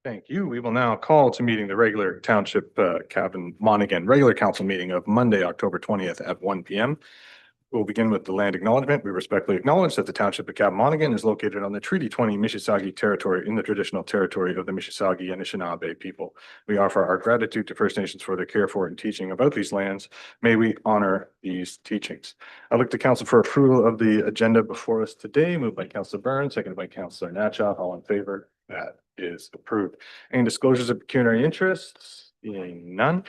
Thank you. We will now call to meeting the regular Township Cavan Monaghan regular council meeting of Monday, October 20th at 1 p.m. We'll begin with the land acknowledgement. We respectfully acknowledge that the Township of Cavan Monaghan is located on the Treaty 20 Mississauga territory in the traditional territory of the Mississauga and Anishinaabe people. We offer our gratitude to First Nations for their care for and teaching about these lands. May we honor these teachings. I look to council for approval of the agenda before us today, moved by Councilor Burns, seconded by Councilor Natchoff. All in favor? That is approved. Any disclosures of pecuniary interests? Being none.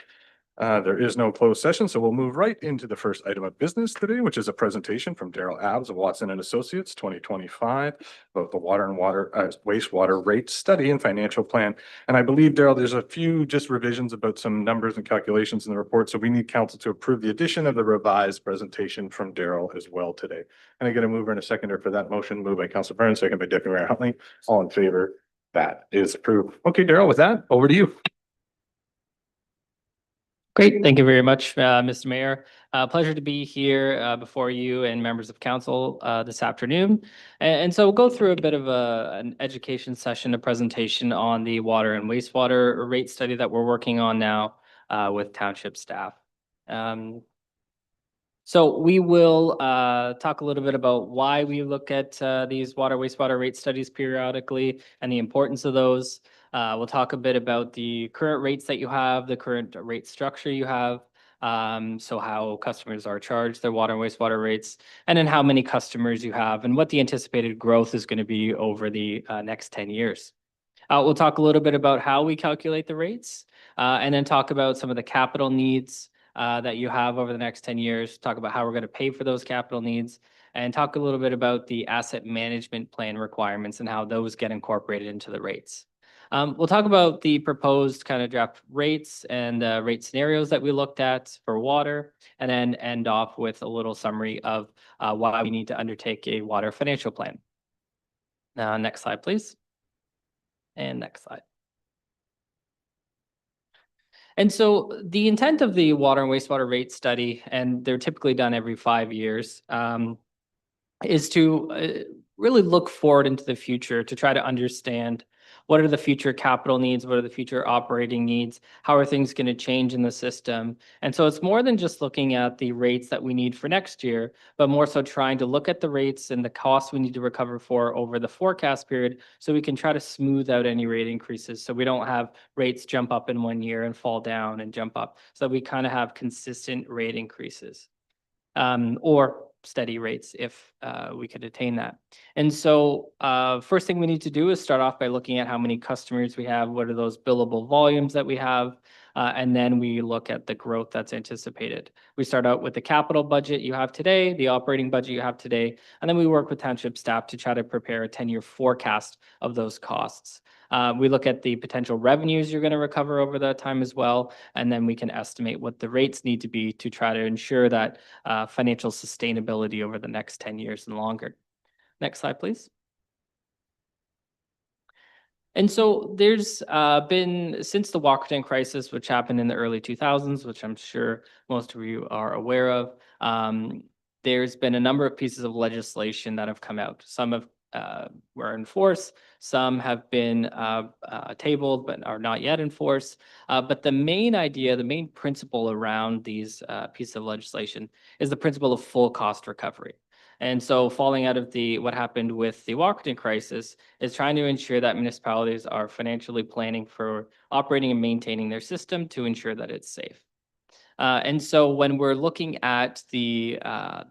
There is no closed session, so we'll move right into the first item of business today, which is a presentation from Daryl Abs of Watson and Associates 2025 about the water and wastewater rate study and financial plan. And I believe, Daryl, there's a few just revisions about some numbers and calculations in the report. So we need council to approve the addition of the revised presentation from Daryl as well today. And I get a mover and a seconder for that motion, moved by Councilor Burns, second by Deputy Mayor Huntley. All in favor? That is approved. Okay, Daryl, with that, over to you. Great. Thank you very much, Mr. Mayor. Pleasure to be here before you and members of council this afternoon. And so we'll go through a bit of an education session, a presentation on the water and wastewater rate study that we're working on now with township staff. So we will talk a little bit about why we look at these water wastewater rate studies periodically and the importance of those. We'll talk a bit about the current rates that you have, the current rate structure you have. So how customers are charged their water and wastewater rates, and then how many customers you have and what the anticipated growth is going to be over the next 10 years. We'll talk a little bit about how we calculate the rates and then talk about some of the capital needs that you have over the next 10 years, talk about how we're going to pay for those capital needs, and talk a little bit about the asset management plan requirements and how those get incorporated into the rates. We'll talk about the proposed kind of draft rates and rate scenarios that we looked at for water, and then end off with a little summary of why we need to undertake a water financial plan. Next slide, please. And next slide. And so the intent of the water and wastewater rate study, and they're typically done every 5 years, is to really look forward into the future to try to understand what are the future capital needs, what are the future operating needs, how are things going to change in the system. And so it's more than just looking at the rates that we need for next year, but more so trying to look at the rates and the costs we need to recover for over the forecast period so we can try to smooth out any rate increases so we don't have rates jump up in 1 year and fall down and jump up, so we kind of have consistent rate increases. Or steady rates if we could attain that. And so first thing we need to do is start off by looking at how many customers we have, what are those billable volumes that we have, and then we look at the growth that's anticipated. We start out with the capital budget you have today, the operating budget you have today, and then we work with township staff to try to prepare a 10-year forecast of those costs. We look at the potential revenues you're going to recover over that time as well, and then we can estimate what the rates need to be to try to ensure that financial sustainability over the next 10 years and longer. Next slide, please. And so there's been, since the Walkerton crisis, which happened in the early 2000s, which I'm sure most of you are aware of, there's been a number of pieces of legislation that have come out. Some have were in force, some have been tabled but are not yet in force. But the main idea, the main principle around these pieces of legislation is the principle of full cost recovery. And so falling out of what happened with the Walkerton crisis is trying to ensure that municipalities are financially planning for operating and maintaining their system to ensure that it's safe. And so when we're looking at the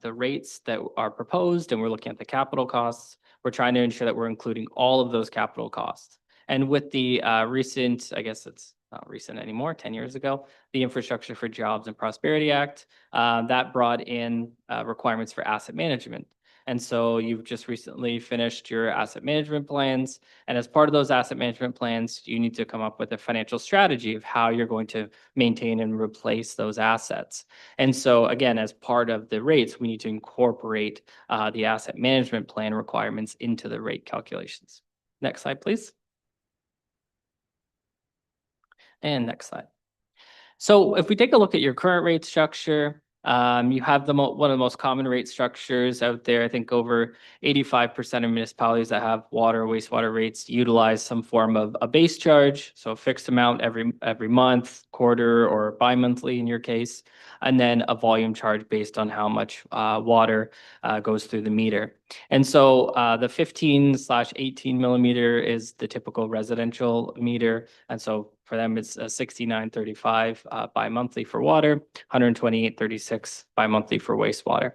rates that are proposed and we're looking at the capital costs, we're trying to ensure that we're including all of those capital costs. And with the recent, I guess it's not recent anymore, 10 years ago, the Infrastructure for Jobs and Prosperity Act, that brought in requirements for asset management. And so you've just recently finished your asset management plans. And as part of those asset management plans, you need to come up with a financial strategy of how you're going to maintain and replace those assets. And so again, as part of the rates, we need to incorporate the asset management plan requirements into the rate calculations. Next slide, please. And next slide. So if we take a look at your current rate structure, You have one of the most common rate structures out there. I think over 85% of municipalities that have water, wastewater rates utilize some form of a base charge, so a fixed amount every month, quarter, or bi-monthly in your case, and then a volume charge based on how much water goes through the meter. And so the 15/18 millimeter is the typical residential meter. And so for them, it's 69.35 bi-monthly for water, 128.36 bi-monthly for wastewater.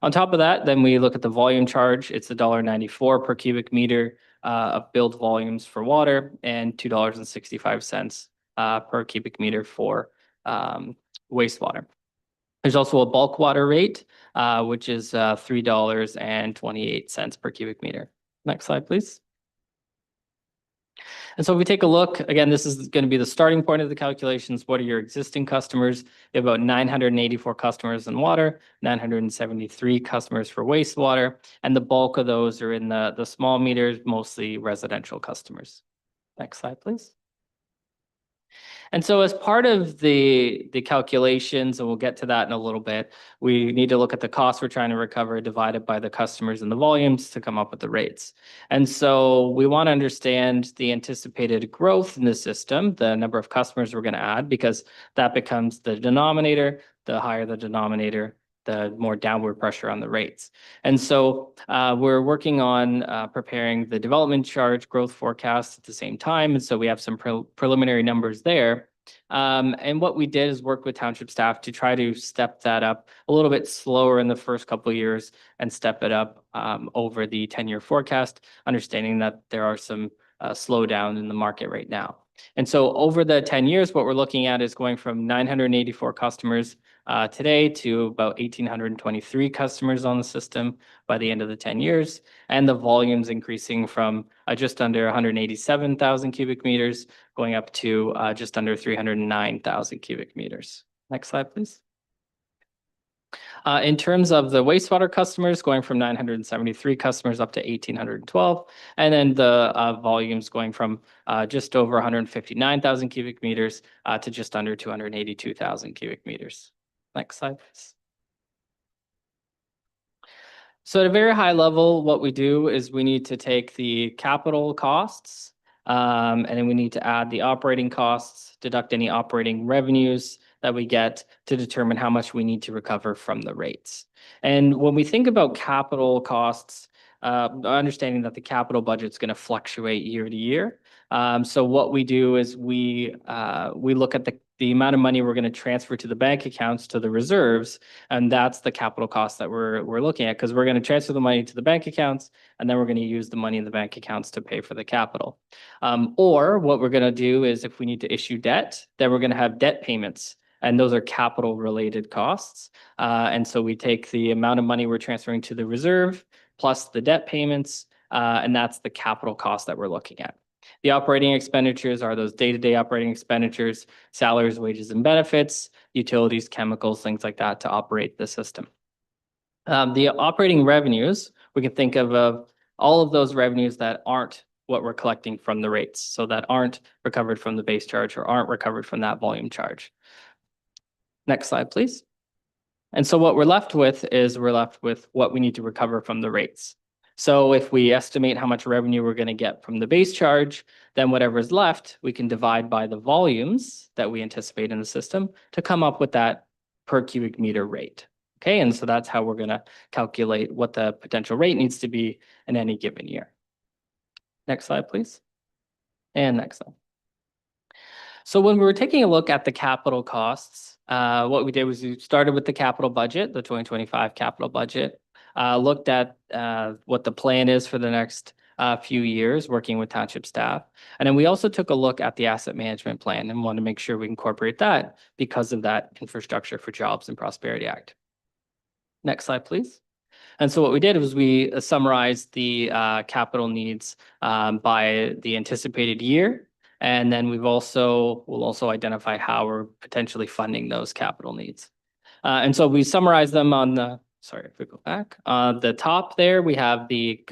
On top of that, then we look at the volume charge. It's $1.94 per cubic meter of billed volumes for water and $2.65 per cubic meter for wastewater. There's also a bulk water rate, which is $3.28 per cubic meter. Next slide, please. And so if we take a look, again, this is going to be the starting point of the calculations. What are your existing customers? You have about 984 customers in water, 973 customers for wastewater, and the bulk of those are in the small meters, mostly residential customers. Next slide, please. And so as part of the calculations, and we'll get to that in a little bit, we need to look at the costs we're trying to recover divided by the customers and the volumes to come up with the rates. And so we want to understand the anticipated growth in the system, the number of customers we're going to add, because that becomes the denominator. The higher the denominator, the more downward pressure on the rates. And so we're working on preparing the development charge growth forecast at the same time. And so we have some preliminary numbers there. And what we did is work with township staff to try to step that up a little bit slower in the first couple of years and step it up over the 10-year forecast, understanding that there are some slowdown in the market right now. And so over the 10 years, what we're looking at is going from 984 customers today to about 1,823 customers on the system by the end of the 10 years, and the volumes increasing from just under 187,000 cubic meters going up to just under 309,000 cubic meters. Next slide, please. In terms of the wastewater customers, going from 973 customers up to 1,812, and then the volumes going from just over 159,000 cubic meters to just under 282,000 cubic meters. Next slide, please. So at a very high level, what we do is we need to take the capital costs, and then we need to add the operating costs, deduct any operating revenues that we get to determine how much we need to recover from the rates. And when we think about capital costs, understanding that the capital budget is going to fluctuate year to year. So what we do is we look at the amount of money we're going to transfer to the bank accounts, to the reserves, and that's the capital cost that we're looking at, because we're going to transfer the money to the bank accounts, and then we're going to use the money in the bank accounts to pay for the capital. Or what we're going to do is if we need to issue debt, then we're going to have debt payments, and those are capital related costs. And so we take the amount of money we're transferring to the reserve plus the debt payments, and that's the capital cost that we're looking at. The operating expenditures are those day-to-day operating expenditures, salaries, wages, and benefits, utilities, chemicals, things like that to operate the system. The operating revenues, we can think of all of those revenues that aren't what we're collecting from the rates, so that aren't recovered from the base charge or aren't recovered from that volume charge. Next slide, please. And so what we're left with is what we need to recover from the rates. So if we estimate how much revenue we're going to get from the base charge, then whatever is left, we can divide by the volumes that we anticipate in the system to come up with that per cubic meter rate. Okay, and so that's how we're going to calculate what the potential rate needs to be in any given year. Next slide, please. And next slide. So when we were taking a look at the capital costs, what we did was we started with the capital budget, the 2025 capital budget, looked at what the plan is for the next few years, working with township staff. And then we also took a look at the asset management plan and wanted to make sure we incorporate that because of that Infrastructure for Jobs and Prosperity Act. Next slide, please. And so what we did was we summarized the capital needs by the anticipated year. And then we'll also identify how we're potentially funding those capital needs. And so we summarize them on sorry, if we go back, the top there, we have the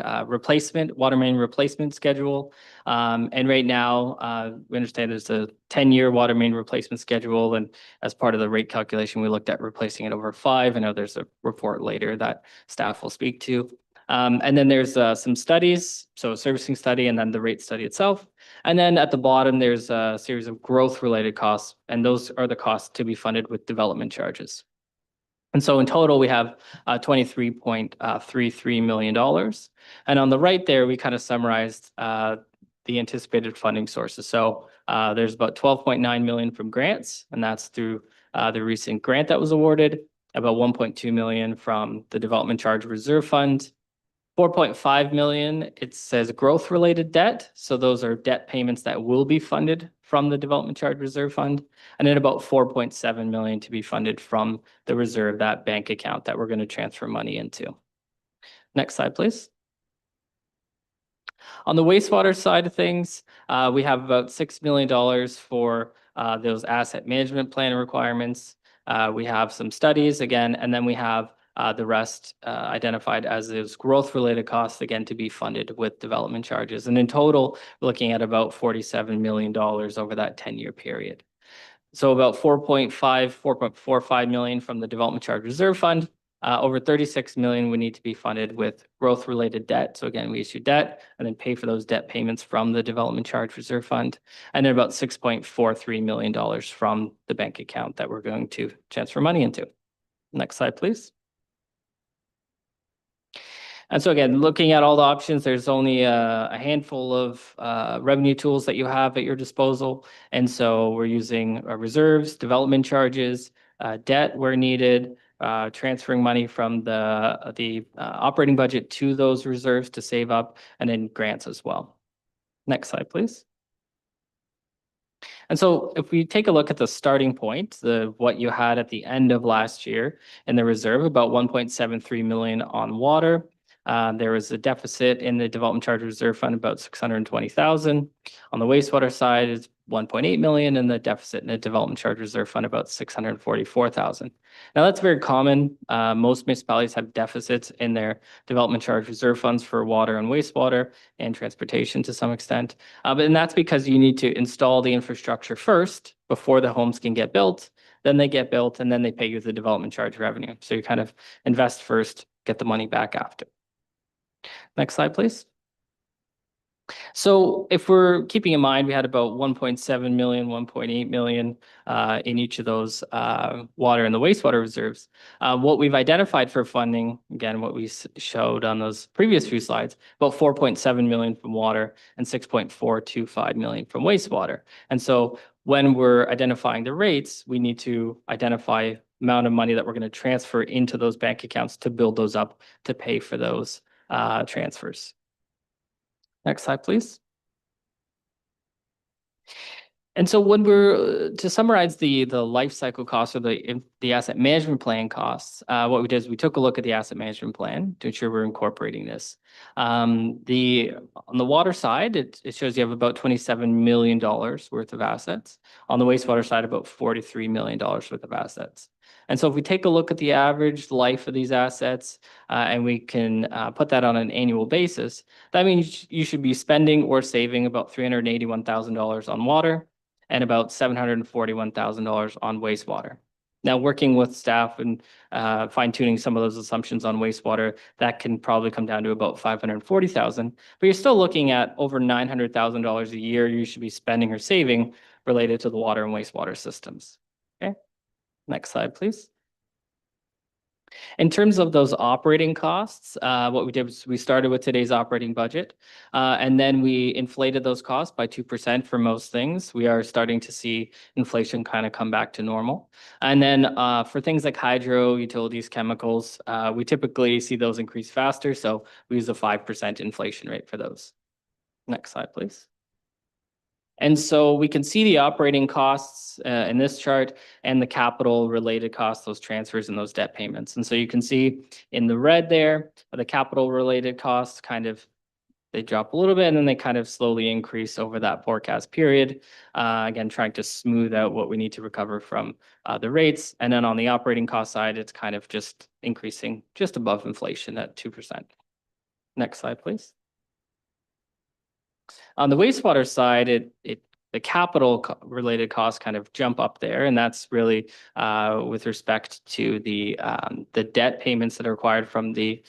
water main replacement schedule. And right now, we understand there's a 10-year water main replacement schedule. And as part of the rate calculation, we looked at replacing it over 5. I know there's a report later that staff will speak to. And then there's some studies, so a servicing study and then the rate study itself. And then at the bottom, there's a series of growth-related costs, and those are the costs to be funded with development charges. And so in total, we have $23.33 million. And on the right there, we kind of summarized the anticipated funding sources. So there's about 12.9 million from grants, and that's through the recent grant that was awarded, about 1.2 million from the Development Charge Reserve Fund, 4.5 million, it says growth-related debt. So those are debt payments that will be funded from the Development Charge Reserve Fund. And then about 4.7 million to be funded from the reserve, that bank account that we're going to transfer money into. Next slide, please. On the wastewater side of things, we have about $6 million for those asset management plan requirements. We have some studies again, and then we have the rest identified as those growth-related costs, again, to be funded with development charges. And in total, we're looking at about $47 million over that 10-year period. So about 4.45 million from the Development Charge Reserve Fund. Over 36 million would need to be funded with growth-related debt. So again, we issue debt and then pay for those debt payments from the Development Charge Reserve Fund. And then about $6.43 million from the bank account that we're going to transfer money into. Next slide, please. And so again, looking at all the options, there's only a handful of revenue tools that you have at your disposal. And so we're using reserves, development charges, debt where needed, transferring money from the operating budget to those reserves to save up, and then grants as well. Next slide, please. And so if we take a look at the starting point, what you had at the end of last year in the reserve, about 1.73 million on water. There was a deficit in the Development Charge Reserve Fund, about 620,000. On the wastewater side, it's 1.8 million, and the deficit in the Development Charge Reserve Fund, about 644,000. Now, that's very common. Most municipalities have deficits in their Development Charge Reserve Funds for water and wastewater and transportation to some extent. And that's because you need to install the infrastructure first before the homes can get built. Then they get built, and then they pay you the development charge revenue. So you kind of invest first, get the money back after. Next slide, please. So if we're keeping in mind, we had about 1.7 million, 1.8 million in each of those water and the wastewater reserves. What we've identified for funding, again, what we showed on those previous few slides, about 4.7 million from water and 6.425 million from wastewater. And so when we're identifying the rates, we need to identify amount of money that we're going to transfer into those bank accounts to build those up to pay for those transfers. Next slide, please. And so when we're to summarize the life cycle costs or the asset management plan costs, what we did is we took a look at the asset management plan to ensure we're incorporating this. On the water side, it shows you have about $27 million worth of assets. On the wastewater side, about $43 million worth of assets. And so if we take a look at the average life of these assets and we can put that on an annual basis, that means you should be spending or saving about $381,000 on water and about $741,000 on wastewater. Now, working with staff and fine-tuning some of those assumptions on wastewater, that can probably come down to about $540,000. But you're still looking at over $900,000 a year you should be spending or saving related to the water and wastewater systems. Okay. Next slide, please. In terms of those operating costs, what we did was we started with today's operating budget, and then we inflated those costs by 2% for most things. We are starting to see inflation kind of come back to normal. And then for things like hydro, utilities, chemicals, we typically see those increase faster. So we use a 5% inflation rate for those. Next slide, please. And so we can see the operating costs in this chart and the capital related costs, those transfers and those debt payments. And so you can see in the red there, the capital related costs kind of they drop a little bit and then they kind of slowly increase over that forecast period. Again, trying to smooth out what we need to recover from the rates. And then on the operating cost side, it's kind of just increasing just above inflation at 2%. Next slide, please. On the wastewater side, the capital related costs kind of jump up there, and that's really with respect to the debt payments that are required from the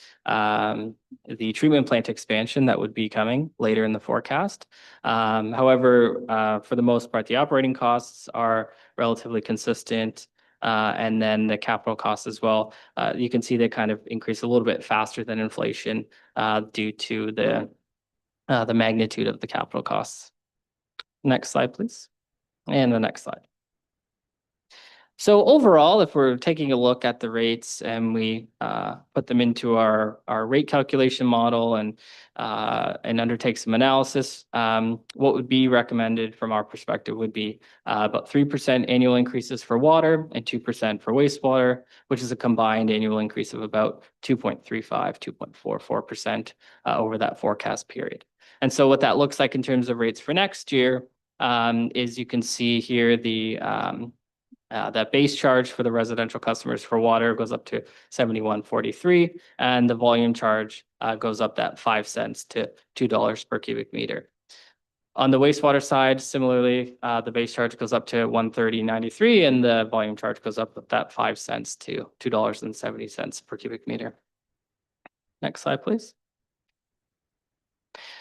treatment plant expansion that would be coming later in the forecast. However, for the most part, the operating costs are relatively consistent. And then the capital costs as well. You can see they kind of increase a little bit faster than inflation due to the magnitude of the capital costs. Next slide, please. And the next slide. So overall, if we're taking a look at the rates and we put them into our rate calculation model and undertake some analysis, what would be recommended from our perspective would be about 3% annual increases for water and 2% for wastewater, which is a combined annual increase of about 2.35, 2.44% over that forecast period. And so what that looks like in terms of rates for next year is you can see here that base charge for the residential customers for water goes up to 71.43, and the volume charge goes up that 5 cents to $2 per cubic meter. On the wastewater side, similarly, the base charge goes up to 130.93, and the volume charge goes up with that 5 cents to $2.70 per cubic meter. Next slide, please.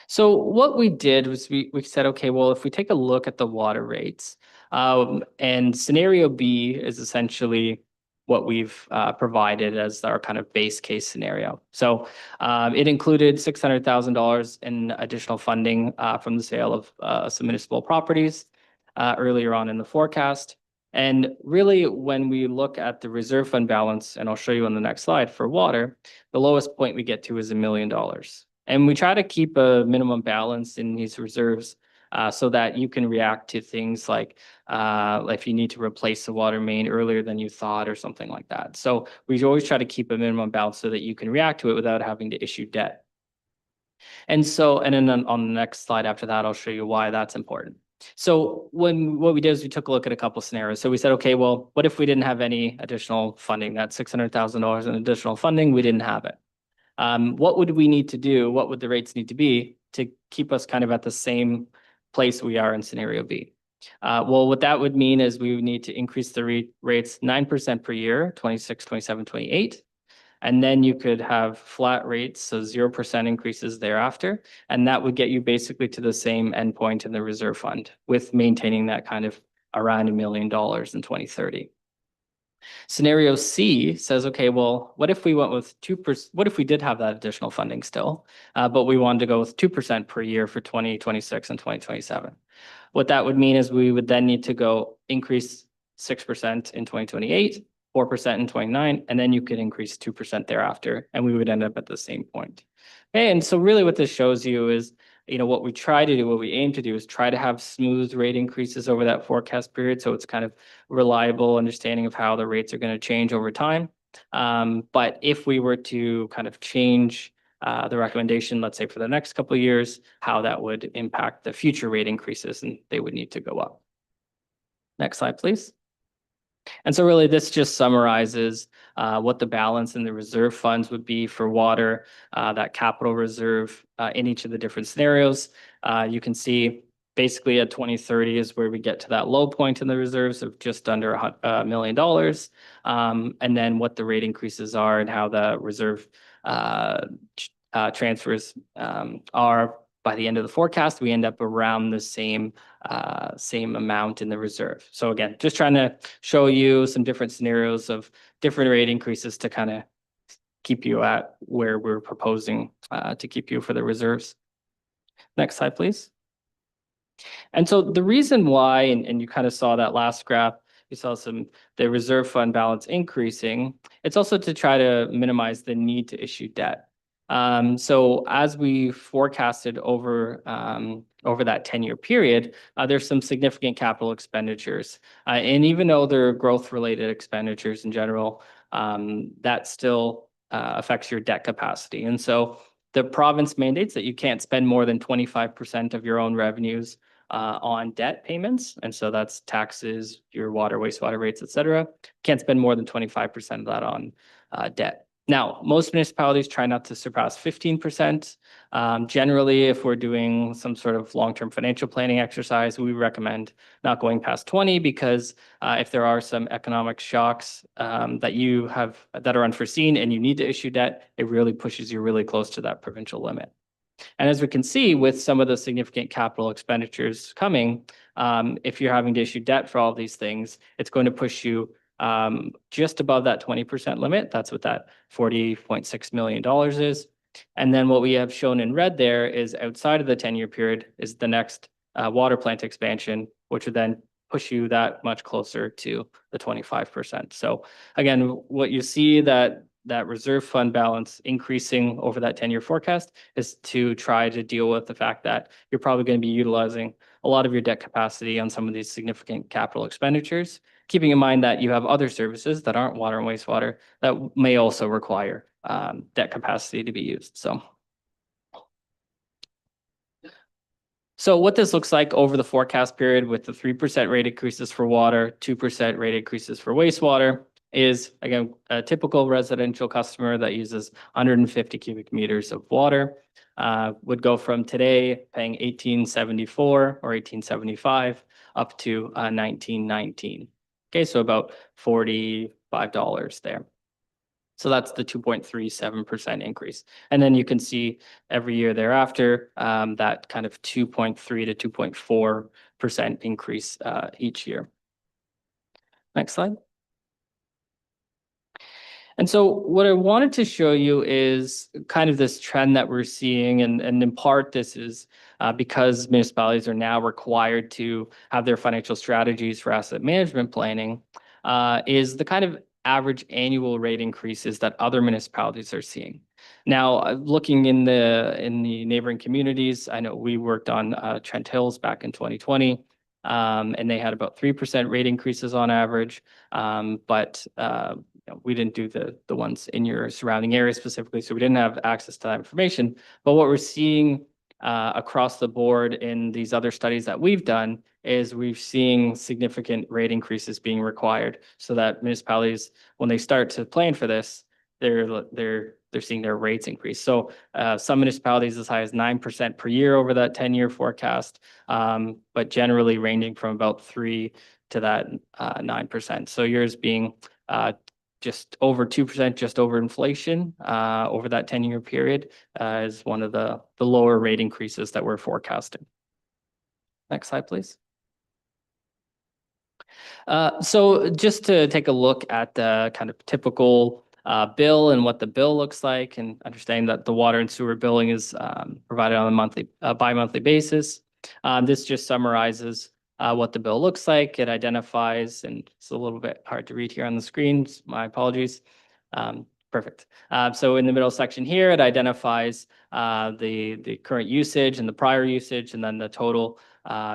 So what we did was we said, okay, well, if we take a look at the water rates, and scenario B is essentially what we've provided as our kind of base case scenario. So it included $600,000 in additional funding from the sale of some municipal properties earlier on in the forecast. And really, when we look at the reserve fund balance, and I'll show you on the next slide for water, the lowest point we get to is $1 million. And we try to keep a minimum balance in these reserves so that you can react to things like if you need to replace the water main earlier than you thought or something like that. So we always try to keep a minimum balance so that you can react to it without having to issue debt. And then on the next slide after that, I'll show you why that's important. So what we did is we took a look at a couple of scenarios. So we said, okay, well, what if we didn't have any additional funding? That $600,000 in additional funding, we didn't have it. What would we need to do? What would the rates need to be to keep us kind of at the same place we are in scenario B? Well, what that would mean is we would need to increase the rates 9% per year, 26, 27, 28. And then you could have flat rates, so 0% increases thereafter. And that would get you basically to the same endpoint in the reserve fund with maintaining that kind of around $1 million in 2030. Scenario C says, okay, well, what if we went with 2%? What if we did have that additional funding still, but we wanted to go with 2% per year for 2026 and 2027? What that would mean is we would then need to go increase 6% in 2028, 4% in 29, and then you could increase 2% thereafter, and we would end up at the same point. Okay, and so really what this shows you is, what we try to do, what we aim to do is try to have smooth rate increases over that forecast period. So it's kind of reliable understanding of how the rates are going to change over time. But if we were to kind of change the recommendation, let's say for the next couple of years, how that would impact the future rate increases, and they would need to go up. Next slide, please. And so really this just summarizes what the balance in the reserve funds would be for water, that capital reserve in each of the different scenarios. You can see basically at 2030 is where we get to that low point in the reserves of just under $1 million. And then what the rate increases are and how the reserve transfers are. By the end of the forecast, we end up around the same amount in the reserve. So again, just trying to show you some different scenarios of different rate increases to kind of keep you at where we're proposing to keep you for the reserves. Next slide, please. And so the reason why, and you kind of saw that last graph, you saw the reserve fund balance increasing. It's also to try to minimize the need to issue debt. So as we forecasted over that 10-year period, there's some significant capital expenditures. And even though they're growth-related expenditures in general, that still affects your debt capacity. And so The province mandates that you can't spend more than 25% of your own revenues on debt payments. And so that's taxes, your water, wastewater rates, et cetera. Can't spend more than 25% of that on debt. Now, most municipalities try not to surpass 15%. Generally, if we're doing some sort of long-term financial planning exercise, we recommend not going past 20 because if there are some economic shocks that are unforeseen and you need to issue debt, it really pushes you really close to that provincial limit. And as we can see with some of the significant capital expenditures coming, if you're having to issue debt for all these things, it's going to push you just above that 20% limit. That's what that $40.6 million is. And then what we have shown in red there is outside of the 10-year period is the next water plant expansion, which would then push you that much closer to the 25%. So again, what you see that reserve fund balance increasing over that 10-year forecast is to try to deal with the fact that you're probably going to be utilizing a lot of your debt capacity on some of these significant capital expenditures, keeping in mind that you have other services that aren't water and wastewater that may also require debt capacity to be used. So what this looks like over the forecast period with the 3% rate increases for water, 2% rate increases for wastewater is, again, a typical residential customer that uses 150 cubic meters of water would go from today paying $18.74 or $18.75 up to $19.19. Okay, so about $45 there. So that's the 2.37% increase. And then you can see every year thereafter, that kind of 2.3 to 2.4% increase each year. Next slide. And so what I wanted to show you is kind of this trend that we're seeing. And in part, this is because municipalities are now required to have their financial strategies for asset management planning, is the kind of average annual rate increases that other municipalities are seeing. Now, looking in the neighboring communities, I know we worked on Trent Hills back in 2020, and they had about 3% rate increases on average. But we didn't do the ones in your surrounding area specifically, so we didn't have access to that information. But what we're seeing across the board in these other studies that we've done is we're seeing significant rate increases being required so that municipalities, when they start to plan for this, they're seeing their rates increase. So some municipalities as high as 9% per year over that 10-year forecast, but generally ranging from about 3 to that 9%. So yours being just over 2%, just over inflation over that 10-year period is one of the lower rate increases that we're forecasting. Next slide, please. So just to take a look at the kind of typical bill and what the bill looks like, and understanding that the water and sewer billing is provided on a bi-monthly basis. This just summarizes what the bill looks like. It identifies, and it's a little bit hard to read here on the screen, my apologies. Perfect. So in the middle section here, it identifies the current usage and the prior usage, and then the total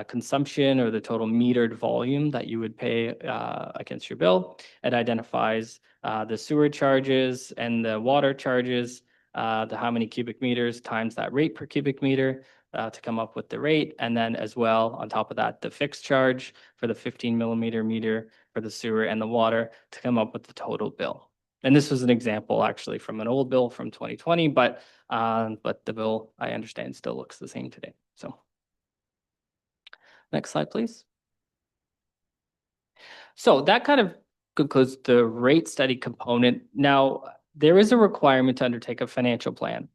consumption or the total metered volume that you would pay against your bill. It identifies the sewer charges and the water charges, the how many cubic meters times that rate per cubic meter to come up with the rate. And then as well, on top of that, the fixed charge for the 15 millimeter meter for the sewer and the water to come up with the total bill. And this was an example actually from an old bill from 2020, but the bill, I understand, still looks the same today. So next slide, please. So that kind of concludes the rate study component. Now, there is a requirement to undertake a financial plan.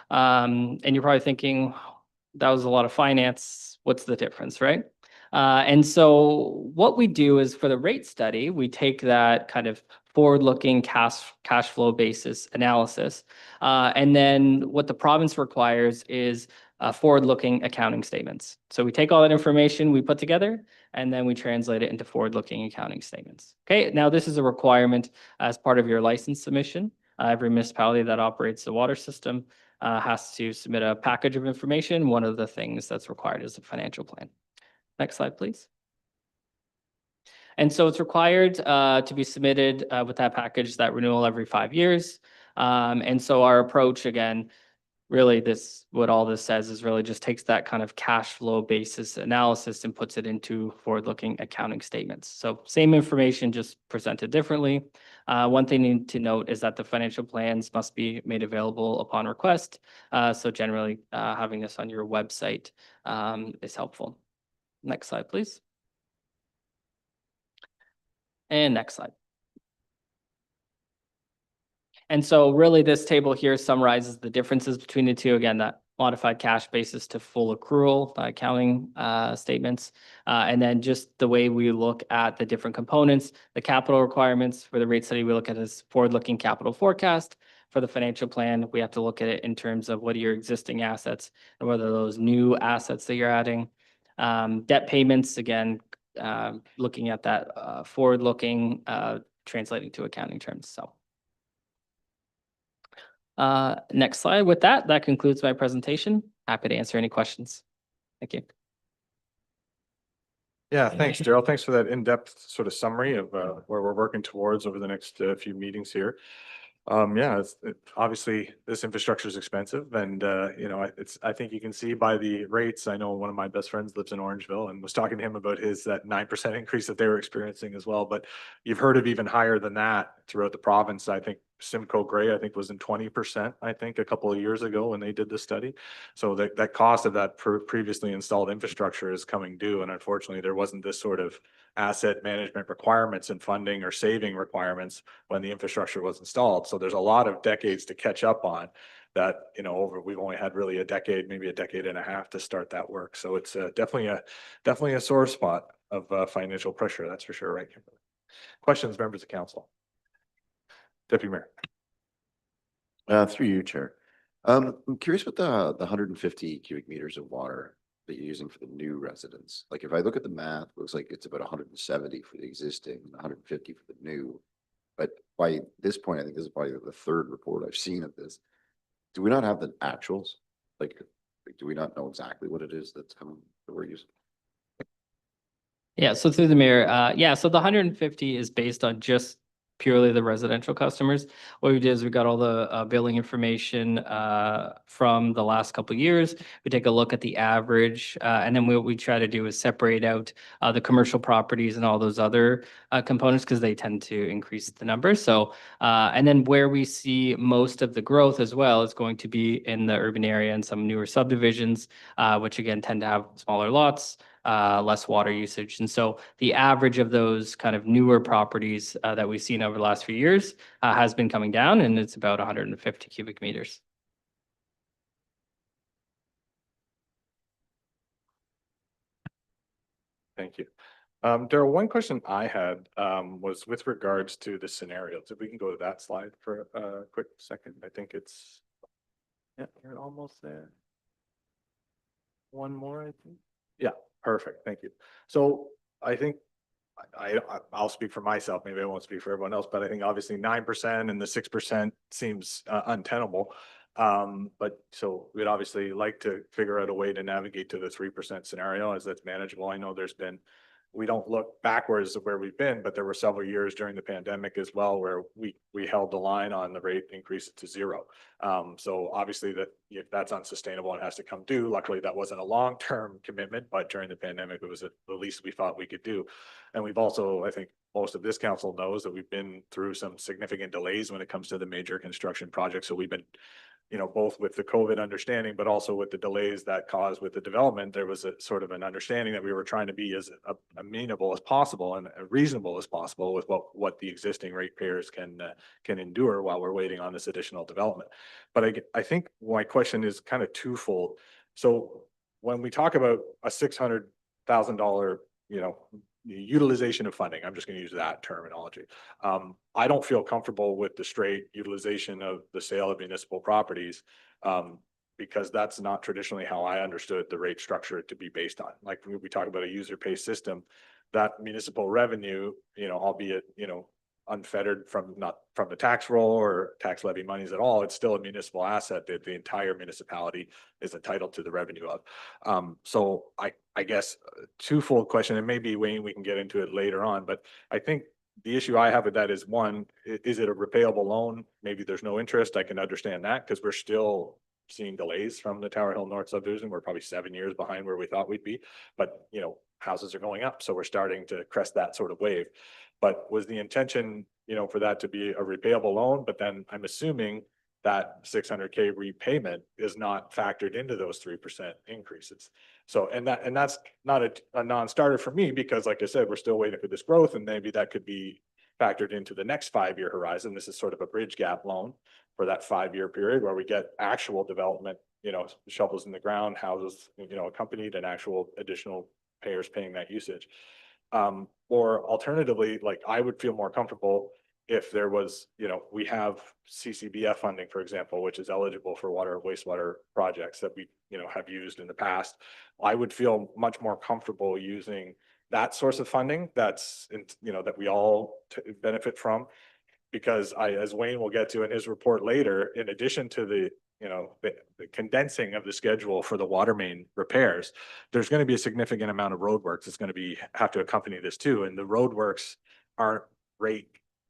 And you're probably thinking, that was a lot of finance. What's the difference, right? And so what we do is for the rate study, we take that kind of forward-looking cash flow basis analysis. And then what the province requires is forward-looking accounting statements. So we take all that information we put together, and then we translate it into forward-looking accounting statements. Okay, now this is a requirement as part of your license submission. Every municipality that operates the water system has to submit a package of information. One of the things that's required is a financial plan. Next slide, please. And so it's required to be submitted with that package, that renewal every 5 years. And so our approach, again, really what all this says is really just takes that kind of cash flow basis analysis and puts it into forward-looking accounting statements. So same information, just presented differently. One thing to note is that the financial plans must be made available upon request. So generally, having this on your website is helpful. Next slide, please. And next slide. And so really this table here summarizes the differences between the two. Again, that modified cash basis to full accrual accounting statements. And then just the way we look at the different components, the capital requirements for the rate study, we look at as forward-looking capital forecast. For the financial plan, we have to look at it in terms of what are your existing assets and whether those new assets that you're adding. Debt payments, again, looking at that forward-looking, translating to accounting terms. So. Next slide. With that, that concludes my presentation. Happy to answer any questions. Thank you. Yeah, thanks, Daryl. Thanks for that in-depth sort of summary of where we're working towards over the next few meetings here. Yeah, obviously this infrastructure is expensive and, you know, I think you can see by the rates. I know one of my best friends lives in Orangeville and was talking to him about that 9% increase that they were experiencing as well. But you've heard of even higher than that throughout the province. I think Simcoe Gray, I think, was in 20%, I think, a couple of years ago when they did the study. So that cost of that previously installed infrastructure is coming due. And unfortunately, there wasn't this sort of asset management requirements and funding or saving requirements when the infrastructure was installed. So there's a lot of decades to catch up on that, you know, we've only had really a decade, maybe a decade and a half to start that work. So it's definitely a sore spot of financial pressure. That's for sure. Right. Kimberly. Questions, members of council? Deputy Mayor. Through you, Chair. I'm curious what the 150 cubic meters of water that you're using for the new residents. Like if I look at the math, it looks like it's about 170 for the existing, 150 for the new. But by this point, I think this is probably the third report I've seen of this. Do we not have the actuals? Like, do we not know exactly what it is that's coming that we're using? Yeah, so through the mayor, yeah, so the 150 is based on just purely the residential customers. What we did is we got all the billing information from the last couple of years. We take a look at the average, and then what we try to do is separate out the commercial properties and all those other components because they tend to increase the numbers. So, and then where we see most of the growth as well is going to be in the urban area and some newer subdivisions, which again tend to have smaller lots, less water usage. And so the average of those kind of newer properties that we've seen over the last few years has been coming down, and it's about 150 cubic meters. Thank you. Daryl, one question I had was with regards to the scenarios. If we can go to that slide for a quick second. I think it's, yeah, you're almost there. One more, I think. Yeah, perfect. Thank you. So I think I'll speak for myself. Maybe I won't speak for everyone else, but I think obviously 9% and the 6% seems untenable. But so we'd obviously like to figure out a way to navigate to the 3% scenario as that's manageable. I know we don't look backwards of where we've been, but there were several years during the pandemic as well where we held the line on the rate increase to 0. So obviously if that's unsustainable and has to come due, luckily that wasn't a long-term commitment, but during the pandemic, it was the least we thought we could do. And we've also, I think most of this council knows that we've been through some significant delays when it comes to the major construction projects. So we've been, you know, both with the COVID understanding, but also with the delays that caused with the development, there was a sort of an understanding that we were trying to be as amenable as possible and reasonable as possible with what the existing ratepayers can endure while we're waiting on this additional development. But I think my question is kind of twofold. So when we talk about a $600,000, you know, utilization of funding, I'm just going to use that terminology. I don't feel comfortable with the straight utilization of the sale of municipal properties because that's not traditionally how I understood the rate structure to be based on. Like we talk about a user pay system, that municipal revenue, you know, albeit, you know, unfettered from the tax roll or tax levy monies at all, it's still a municipal asset that the entire municipality is entitled to the revenue of. So I guess twofold question, and maybe Wayne, we can get into it later on, but I think the issue I have with that is one, is it a repayable loan? Maybe there's no interest. I can understand that because we're still seeing delays from the Tower Hill North subdivision. We're probably 7 years behind where we thought we'd be, but you know, houses are going up, so we're starting to crest that sort of wave. But was the intention, you know, for that to be a repayable loan? But then I'm assuming that 600K repayment is not factored into those 3% increases. So, and that's not a non-starter for me, because like I said, we're still waiting for this growth, and maybe that could be factored into the next 5-year horizon. This is sort of a bridge gap loan for that 5-year period where we get actual development, you know, shovels in the ground, houses, you know, accompanied, and actual additional payers paying that usage. Or alternatively, like I would feel more comfortable if there was, you know, we have CCBF funding, for example, which is eligible for water and wastewater projects that we, you know, have used in the past. I would feel much more comfortable using that source of funding that's, you know, that we all benefit from. Because as Wayne will get to in his report later, in addition to the, you know, the condensing of the schedule for the water main repairs, there's going to be a significant amount of roadworks that's going to have to accompany this too. And the roadworks aren't rate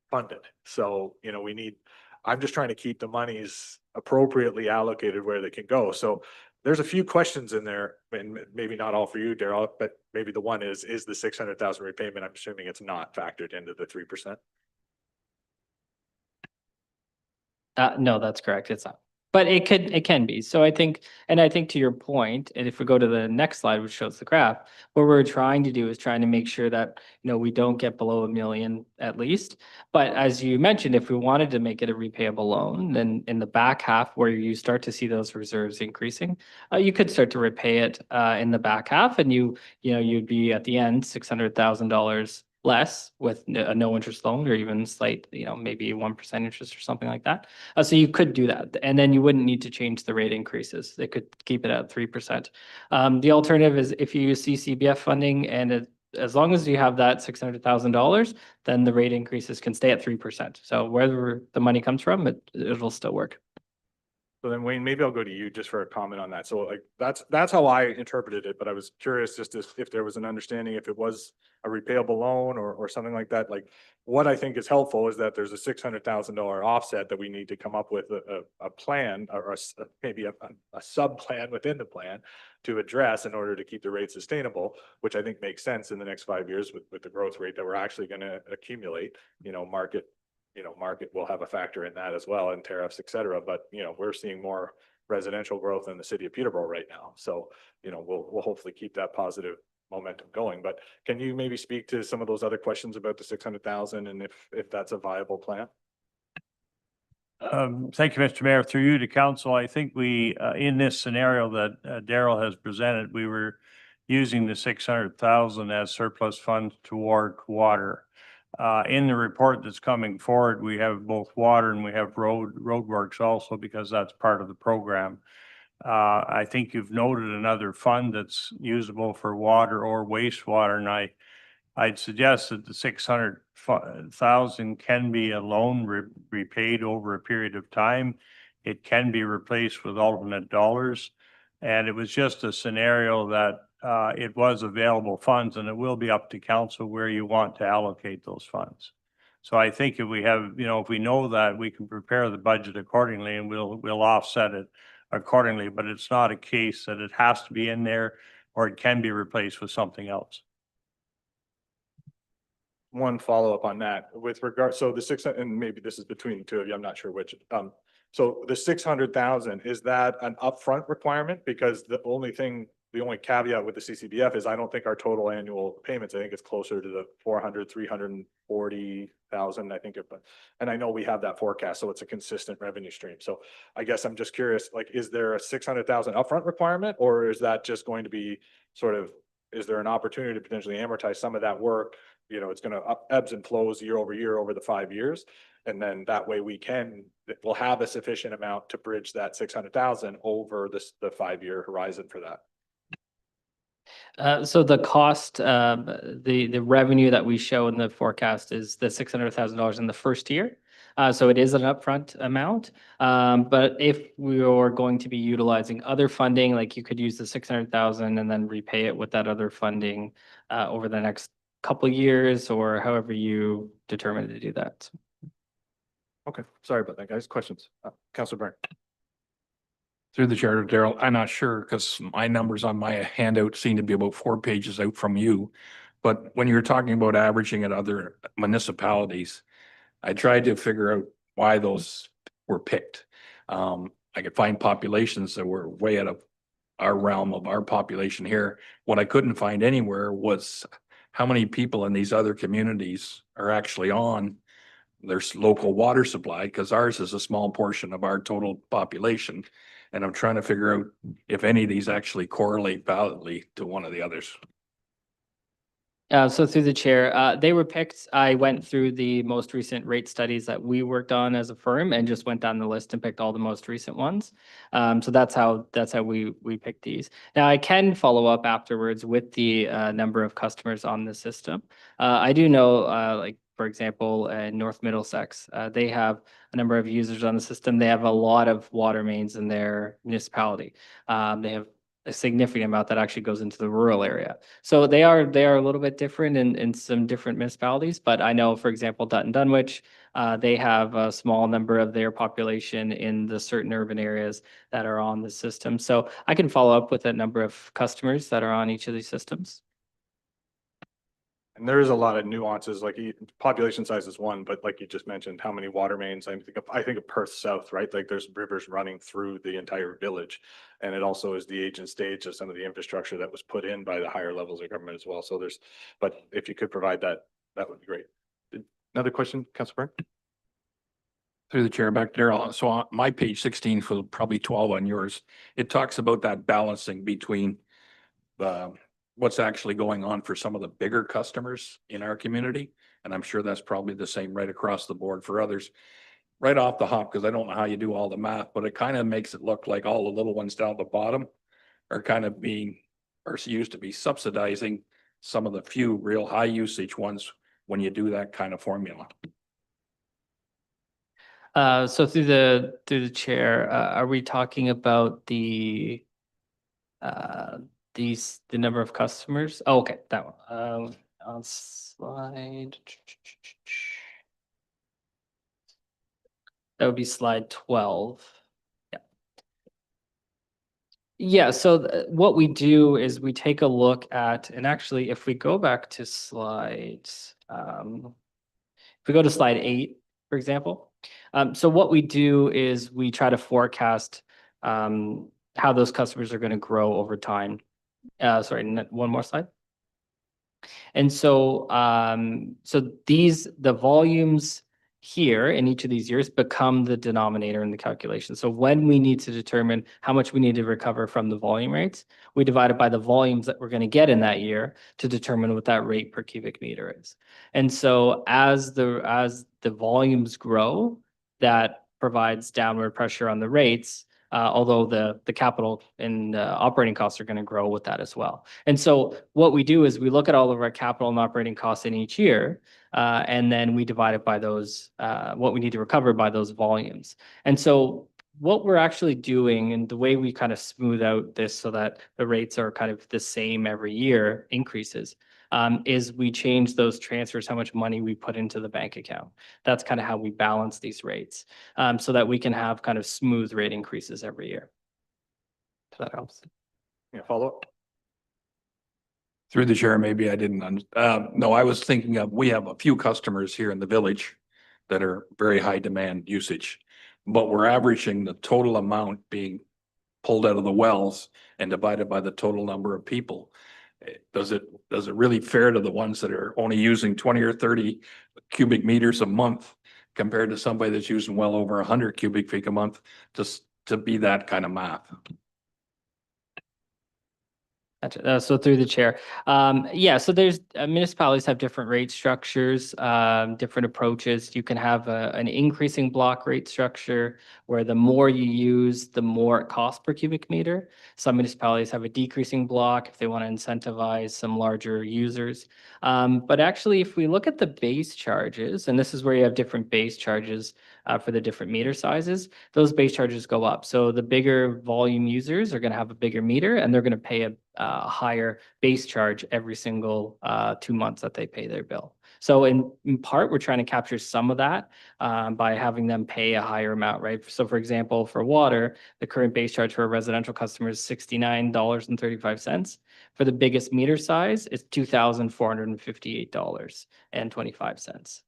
funded. So, you know, I'm just trying to keep the monies appropriately allocated where they can go. So there's a few questions in there, and maybe not all for you, Daryl, but maybe the one is the 600,000 repayment? I'm assuming it's not factored into the 3%. No, that's correct. It's not. But it can be. So I think to your point, and if we go to the next slide, which shows the graph, what we're trying to do is trying to make sure that, you know, we don't get below $1 million at least. But as you mentioned, if we wanted to make it a repayable loan, then in the back half where you start to see those reserves increasing, you could start to repay it in the back half, and you know, you'd be at the end $600,000 less with a no interest loan, or even slight, you know, maybe 1% interest or something like that. So you could do that, and then you wouldn't need to change the rate increases. They could keep it at 3%. The alternative is if you use CCBF funding, and as long as you have that $600,000, then the rate increases can stay at 3%. So wherever the money comes from, it'll still work. So then Wayne, maybe I'll go to you just for a comment on that. So like, that's how I interpreted it, but I was curious just if there was an understanding, if it was a repayable loan or something like that. Like, what I think is helpful is that there's a $600,000 offset that we need to come up with a plan, or maybe a sub plan within the plan to address in order to keep the rate sustainable, which I think makes sense in the next 5 years with the growth rate that we're actually going to accumulate. You know, market will have a factor in that as well, and tariffs, et cetera. But, you know, we're seeing more residential growth in the city of Peterborough right now. So, you know, we'll hopefully keep that positive momentum going. But can you maybe speak to some of those other questions about the 600,000 and if that's a viable plan? Thank you, Mr. Mayor. Through you to council, I think we, in this scenario that Daryl has presented, we were using the 600,000 as surplus funds toward water. In the report that's coming forward, we have both water and we have roadworks also, because that's part of the program. I think you've noted another fund that's usable for water or wastewater, and I'd suggest that the 600,000 can be a loan repaid over a period of time. It can be replaced with alternate dollars, and it was just a scenario that it was available funds, and it will be up to council where you want to allocate those funds. So I think if we have, you know, if we know that, we can prepare the budget accordingly, and we'll offset it accordingly. But it's not a case that it has to be in there, or it can be replaced with something else. One follow-up on that with regard, so the 600, and maybe this is between the two of you, I'm not sure which. So the 600,000, is that an upfront requirement? Because the only caveat with the CCBF is I don't think our total annual payments, I think it's closer to the 340,000, I think. And I know we have that forecast, so it's a consistent revenue stream. So I guess I'm just curious, like, is there a 600,000 upfront requirement, or is that just going to be sort of, is there an opportunity to potentially amortize some of that work? You know, it's going to ebbs and flows year over year over the 5 years. And then that way we'll have a sufficient amount to bridge that 600,000 over the 5-year horizon for that. So the cost, the revenue that we show in the forecast is the $600,000 in the first year. So it is an upfront amount. But if we are going to be utilizing other funding, like you could use the 600,000 and then repay it with that other funding over the next couple of years, or however you determine to do that. Okay, sorry about that, guys. Questions? Councilor Byrne. Through the chair to Daryl, I'm not sure because my numbers on my handout seem to be about 4 pages out from you. But when you're talking about averaging at other municipalities, I tried to figure out why those were picked. I could find populations that were way out of our realm of our population here. What I couldn't find anywhere was how many people in these other communities are actually on their local water supply, because ours is a small portion of our total population. And I'm trying to figure out if any of these actually correlate validly to one of the others. So through the chair, they were picked. I went through the most recent rate studies that we worked on as a firm and just went down the list and picked all the most recent ones. So that's how we picked these. Now I can follow up afterwards with the number of customers on the system. I do know, like for example, North Middlesex, they have a number of users on the system. They have a lot of water mains in their municipality. They have a significant amount that actually goes into the rural area. So they are a little bit different in some different municipalities, but I know, for example, Dutton Dunwich, they have a small number of their population in the certain urban areas that are on the system. So I can follow up with a number of customers that are on each of these systems. And there is a lot of nuances, like population size is one, but like you just mentioned, how many water mains, I think of Perth South, right? Like there's rivers running through the entire village. And it also is the age and stage of some of the infrastructure that was put in by the higher levels of government as well. So but if you could provide that, that would be great. Another question, Councilor Byrne? Through the chair, back to Daryl. So on my page 16, for probably 12 on yours, it talks about that balancing between what's actually going on for some of the bigger customers in our community. And I'm sure that's probably the same right across the board for others. Right off the hop, because I don't know how you do all the math, but it kind of makes it look like all the little ones down at the bottom are kind of or used to be subsidizing some of the few real high usage ones when you do that kind of formula. So through the chair, are we talking about the number of customers? Oh, okay, that one. On slide. That would be slide 12. Yeah. Yeah, so what we do is we take a look at, and actually, if we go back to slides, if we go to slide 8, for example. So what we do is we try to forecast how those customers are going to grow over time. Sorry, one more slide. And so, the volumes here in each of these years become the denominator in the calculation. So when we need to determine how much we need to recover from the volume rates, we divide it by the volumes that we're going to get in that year to determine what that rate per cubic meter is. And so as the volumes grow, that provides downward pressure on the rates, although the capital and operating costs are going to grow with that as well. And so what we do is we look at all of our capital and operating costs in each year, and then we divide it by those, what we need to recover by those volumes. And so what we're actually doing, and the way we kind of smooth out this so that the rates are kind of the same every year, increases, is we change those transfers, how much money we put into the bank account. That's kind of how we balance these rates, so that we can have kind of smooth rate increases every year. If that helps. Yeah, follow up. Through the chair, maybe I didn't, no, I was thinking of, we have a few customers here in the village that are very high demand usage, but we're averaging the total amount being pulled out of the wells and divided by the total number of people. Does it really fair to the ones that are only using 20 or 30 cubic meters a month compared to somebody that's using well over 100 cubic feet a month just to be that kind of math? Gotcha. So through the chair, yeah, so there's municipalities have different rate structures, different approaches. You can have an increasing block rate structure where the more you use, the more it costs per cubic meter. Some municipalities have a decreasing block if they want to incentivize some larger users. But actually, if we look at the base charges, and this is where you have different base charges for the different meter sizes, those base charges go up. So the bigger volume users are going to have a bigger meter, and they're going to pay a higher base charge every single 2 months that they pay their bill. So in part, we're trying to capture some of that by having them pay a higher amount, right? So for example, for water, the current base charge for a residential customer is $69.35. For the biggest meter size, it's $2,458.25.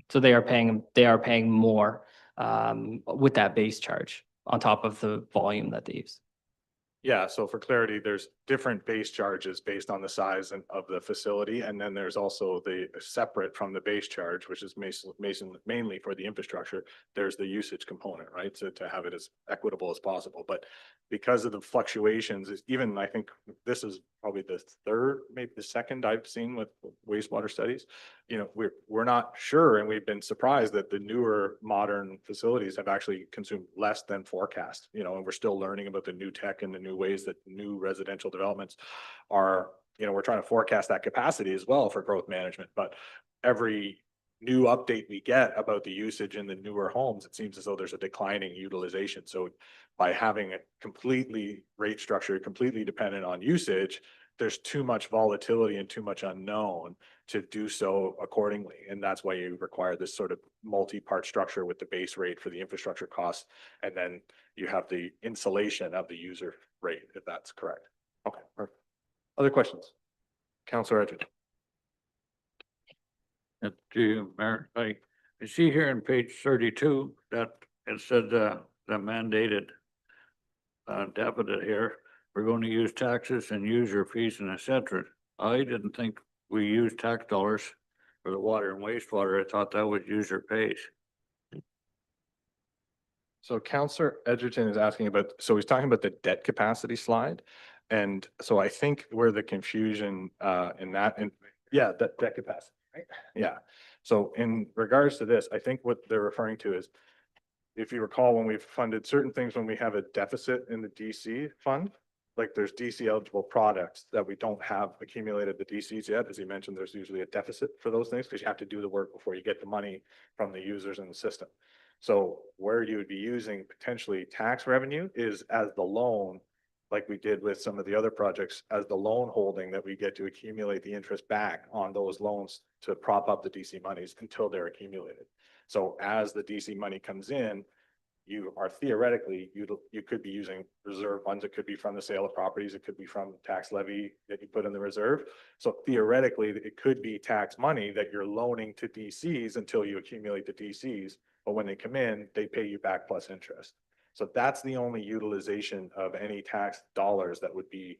So they are paying more with that base charge on top of the volume that they use. Yeah, so for clarity, there's different base charges based on the size of the facility. And then there's also the separate from the base charge, which is mainly for the infrastructure. There's the usage component, right? So to have it as equitable as possible. But because of the fluctuations, even I think this is probably the third, maybe the second I've seen with wastewater studies. You know, we're not sure, and we've been surprised that the newer modern facilities have actually consumed less than forecast, you know, and we're still learning about the new tech and the new ways that new residential developments are, you know, we're trying to forecast that capacity as well for growth management, but every new update we get about the usage in the newer homes, it seems as though there's a declining utilization. So by having a completely rate structure, completely dependent on usage, there's too much volatility and too much unknown to do so accordingly. And that's why you require this sort of multi-part structure with the base rate for the infrastructure costs. And then you have the insulation of the user rate, if that's correct. Okay, perfect. Other questions? Councillor Edgerton. Mayor, I see here on page 32 that it said the mandated deficit here, we're going to use taxes and user fees and et cetera. I didn't think we used tax dollars for the water and wastewater. I thought that was user pays. So Councillor Edgerton is asking about, so he's talking about the debt capacity slide. And so I think where the confusion in that, and yeah, that debt capacity, right? Yeah. So in regards to this, I think what they're referring to is, if you recall, when we've funded certain things, when we have a deficit in the DC fund, like there's DC eligible products that we don't have accumulated the DCs yet. As he mentioned, there's usually a deficit for those things because you have to do the work before you get the money from the users in the system. So where you would be using potentially tax revenue is as the loan, like we did with some of the other projects, as the loan holding that we get to accumulate the interest back on those loans to prop up the DC monies until they're accumulated. So as the DC money comes in, you are theoretically, you could be using reserve funds. It could be from the sale of properties. It could be from tax levy that you put in the reserve. So theoretically, it could be tax money that you're loaning to DCs until you accumulate the DCs. But when they come in, they pay you back plus interest. So that's the only utilization of any tax dollars that would be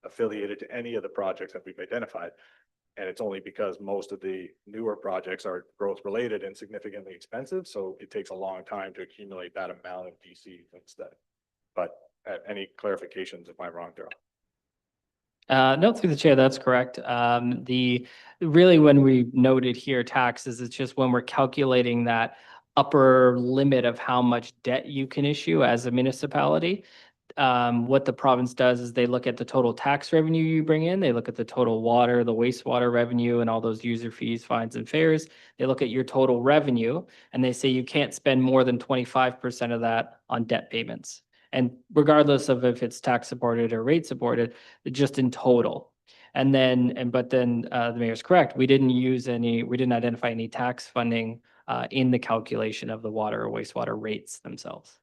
affiliated to any of the projects that we've identified. And it's only because most of the newer projects are growth related and significantly expensive. So it takes a long time to accumulate that amount of DC instead. But any clarifications if I'm wrong, Daryl? No, through the chair, that's correct. Really when we noted here taxes, it's just when we're calculating that upper limit of how much debt you can issue as a municipality. What the province does is they look at the total tax revenue you bring in, they look at the total water, the wastewater revenue, and all those user fees, fines, and fares. They look at your total revenue, and they say you can't spend more than 25% of that on debt payments. And regardless of if it's tax supported or rate supported, just in total. And then, the mayor's correct, we didn't identify any tax funding in the calculation of the water or wastewater rates themselves.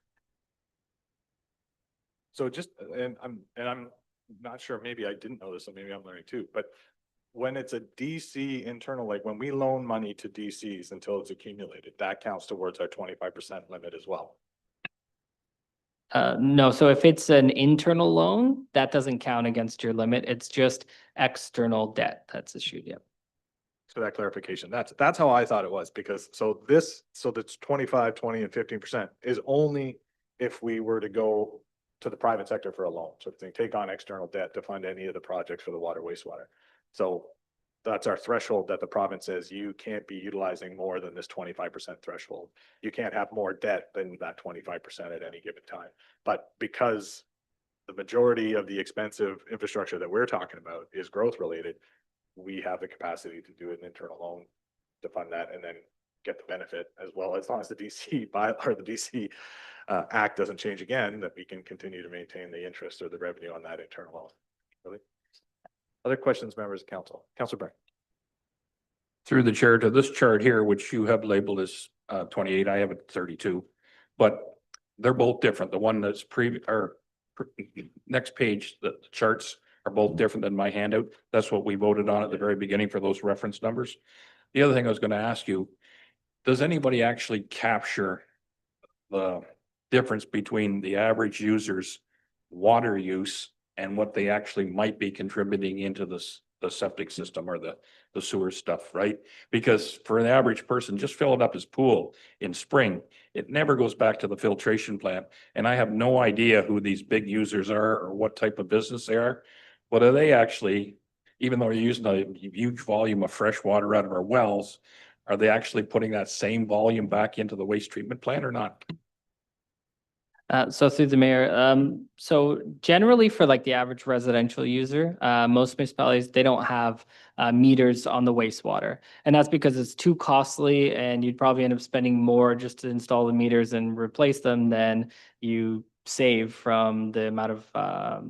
So just, and I'm not sure, maybe I didn't know this, so maybe I'm learning too, but when it's a DC internal, like when we loan money to DCs until it's accumulated, that counts towards our 25% limit as well. No, so if it's an internal loan, that doesn't count against your limit. It's just external debt that's issued, yep. So that clarification, that's how I thought it was, because so that's 25, 20, and 15% is only if we were to go to the private sector for a loan. So if they take on external debt to fund any of the projects for the water wastewater. So that's our threshold that the province says you can't be utilizing more than this 25% threshold. You can't have more debt than that 25% at any given time. But because the majority of the expensive infrastructure that we're talking about is growth related, we have the capacity to do an internal loan to fund that and then get the benefit as well, as long as the DC or the DC Act doesn't change again, that we can continue to maintain the interest or the revenue on that internal loan. Really? Other questions, members of council? Councilor Brink. Through the chair to this chart here, which you have labeled as 28, I have it 32. But they're both different. The one that's next page, the charts are both different than my handout. That's what we voted on at the very beginning for those reference numbers. The other thing I was going to ask you, does anybody actually capture the difference between the average user's water use and what they actually might be contributing into the septic system or the sewer stuff, right? Because for an average person, just filling up his pool in spring, it never goes back to the filtration plant. And I have no idea who these big users are or what type of business they are. But are they actually, even though you're using a huge volume of fresh water out of our wells, are they actually putting that same volume back into the waste treatment plant or not? So through the mayor, so generally for like the average residential user, most municipalities, they don't have meters on the wastewater. And that's because it's too costly and you'd probably end up spending more just to install the meters and replace them than you save from the amount of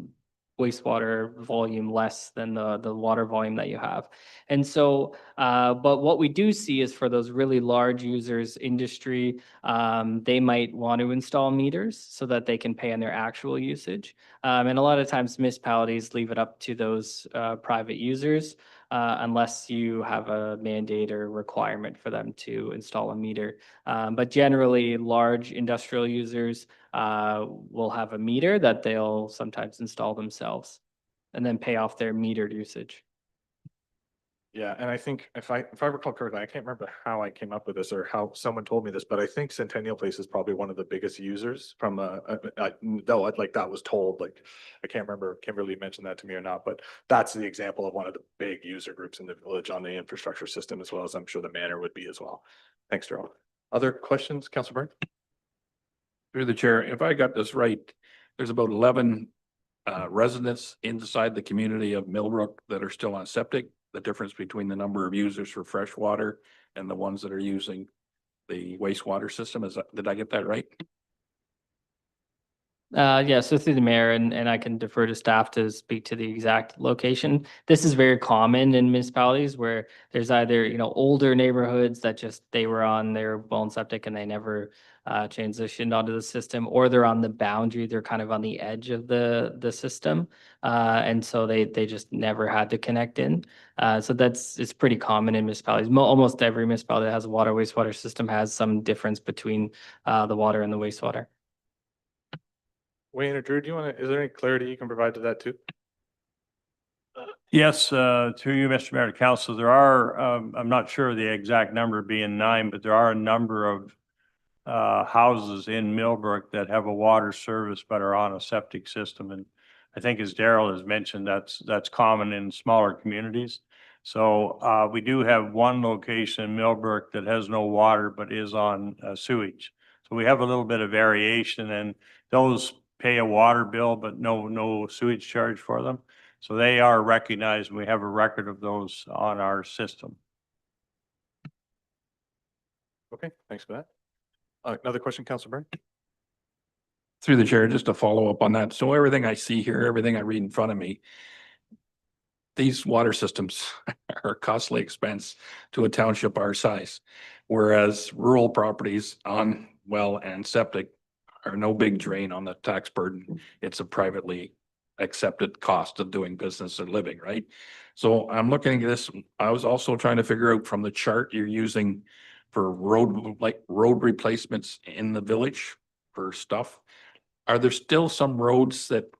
wastewater volume less than the water volume that you have. And so, but what we do see is for those really large users, industry, they might want to install meters so that they can pay on their actual usage. And a lot of times municipalities leave it up to those private users unless you have a mandate or requirement for them to install a meter. But generally, large industrial users will have a meter that they'll sometimes install themselves and then pay off their metered usage. Yeah, and I think if I recall correctly, I can't remember how I came up with this or how someone told me this, but I think Centennial Place is probably one of the biggest users from though like that was told, like, I can't remember if Kimberly mentioned that to me or not, but that's the example of one of the big user groups in the village on the infrastructure system, as well as I'm sure the manor would be as well. Thanks, Daryl. Other questions, Councilor Byrne? Through the chair, if I got this right, there's about 11 residents inside the community of Millbrook that are still on septic. The difference between the number of users for fresh water and the ones that are using the wastewater system. Did I get that right? Yeah, so through the mayor, and I can defer to staff to speak to the exact location. This is very common in municipalities where there's either, older neighborhoods that just, they were on their well and septic and they never transitioned onto the system, or they're on the boundary, they're kind of on the edge of the system. And so they just never had to connect in. So it's pretty common in municipalities. Almost every municipality that has a water wastewater system has some difference between the water and the wastewater. Wayne or Drew, is there any clarity you can provide to that too? Yes, through you, Mr. Mayor, to council, there are, I'm not sure the exact number being 9, but there are a number of houses in Millbrook that have a water service but are on a septic system. And I think as Daryl has mentioned, that's common in smaller communities. So we do have one location in Millbrook that has no water but is on sewage. So we have a little bit of variation, and those pay a water bill but no sewage charge for them. So they are recognized, and we have a record of those on our system. Okay, thanks for that. Another question, Councilor Byrne? Through the chair, just to follow up on that. So everything I see here, everything I read in front of me, these water systems are a costly expense to a township our size. Whereas rural properties on well and septic are no big drain on the tax burden. It's a privately accepted cost of doing business and living, right? So I'm looking at this. I was also trying to figure out from the chart you're using for road replacements in the village for stuff. Are there still some roads that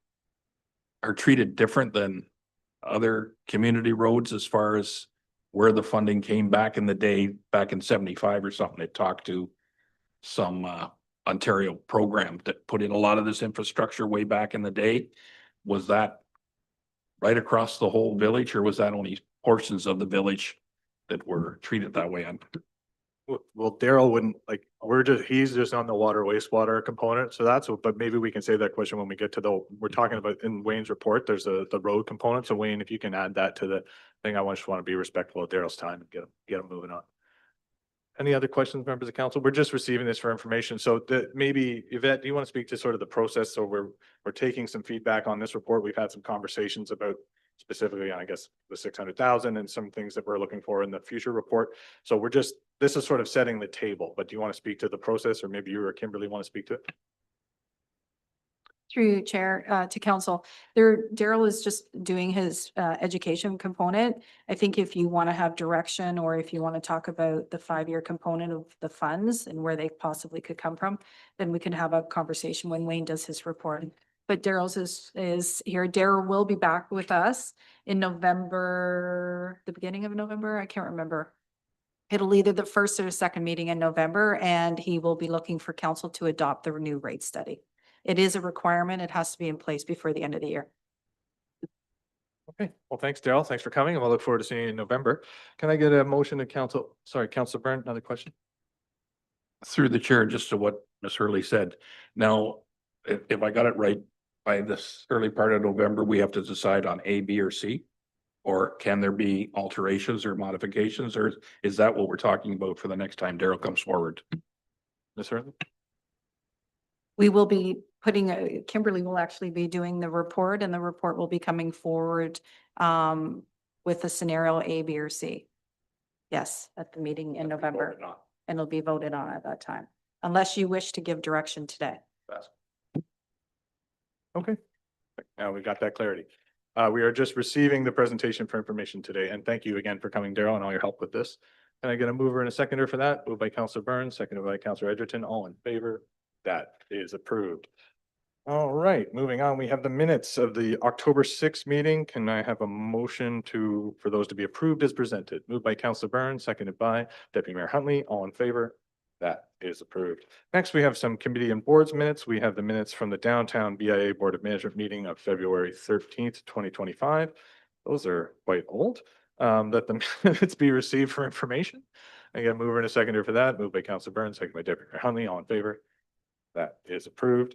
are treated different than other community roads as far as where the funding came back in the day, back in 75 or something? It talked to some Ontario program that put in a lot of this infrastructure way back in the day. Was that right across the whole village, or was that only portions of the village that were treated that way? Well, Daryl wouldn't, like, he's just on the water wastewater component. So but maybe we can save that question when we get to we're talking about in Wayne's report, there's the road component. So Wayne, if you can add that to the thing, I just want to be respectful of Daryl's time and get him moving on. Any other questions, members of council? We're just receiving this for information. So maybe Yvette, do you want to speak to sort of the process? So we're taking some feedback on this report. We've had some conversations about specifically on, I guess, the 600,000 and some things that we're looking for in the future report. So we're just, this is sort of setting the table, but do you want to speak to the process, or maybe you or Kimberly want to speak to it? Through you, Chair, to council, Daryl is just doing his education component. I think if you want to have direction, or if you want to talk about the 5-year component of the funds and where they possibly could come from, then we can have a conversation when Wayne does his report. But Daryl's is here. Daryl will be back with us in November, the beginning of November. I can't remember. It'll either the first or the second meeting in November, and he will be looking for council to adopt the new rate study. It is a requirement. It has to be in place before the end of the year. Okay, well, thanks, Daryl. Thanks for coming, and we'll look forward to seeing you in November. Can I get a motion to council? Sorry, Councilor Byrne, another question? Through the chair, just to what Ms. Hurley said. Now, if I got it right, by this early part of November, we have to decide on A, B, or C? Or can there be alterations or modifications, or is that what we're talking about for the next time Daryl comes forward? Ms. Hurley? We will be putting, Kimberly will actually be doing the report, and the report will be coming forward with a scenario A, B, or C. Yes, at the meeting in November, and it'll be voted on at that time, unless you wish to give direction today. Okay, now we got that clarity. We are just receiving the presentation for information today, and thank you again for coming, Daryl, and all your help with this. Can I get a mover and a seconder for that? Moved by Councilor Burns, seconded by Councilor Edgerton. All in favor? That is approved. All right, moving on, we have the minutes of the October 6th meeting. Can I have a motion for those to be approved as presented? Moved by Councilor Burns, seconded by Deputy Mayor Huntley. All in favor? That is approved. Next, we have some committee and boards minutes. We have the minutes from the Downtown BIA Board of Management meeting of February 13th, 2025. Those are quite old. Let the minutes be received for information. I get a mover and a seconder for that. Moved by Councilor Burns, seconded by Deputy Mayor Huntley. All in favor? That is approved.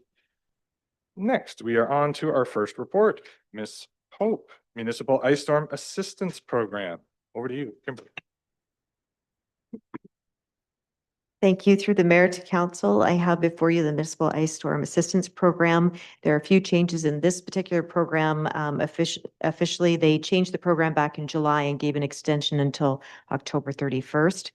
Next, we are on to our first report. Ms. Pope, Municipal Ice Storm Assistance Program. Over to you, Kimberly. Thank you. Through the mayor to council, I have before you the Municipal Ice Storm Assistance Program. There are a few changes in this particular program. Officially, they changed the program back in July and gave an extension until October 31st.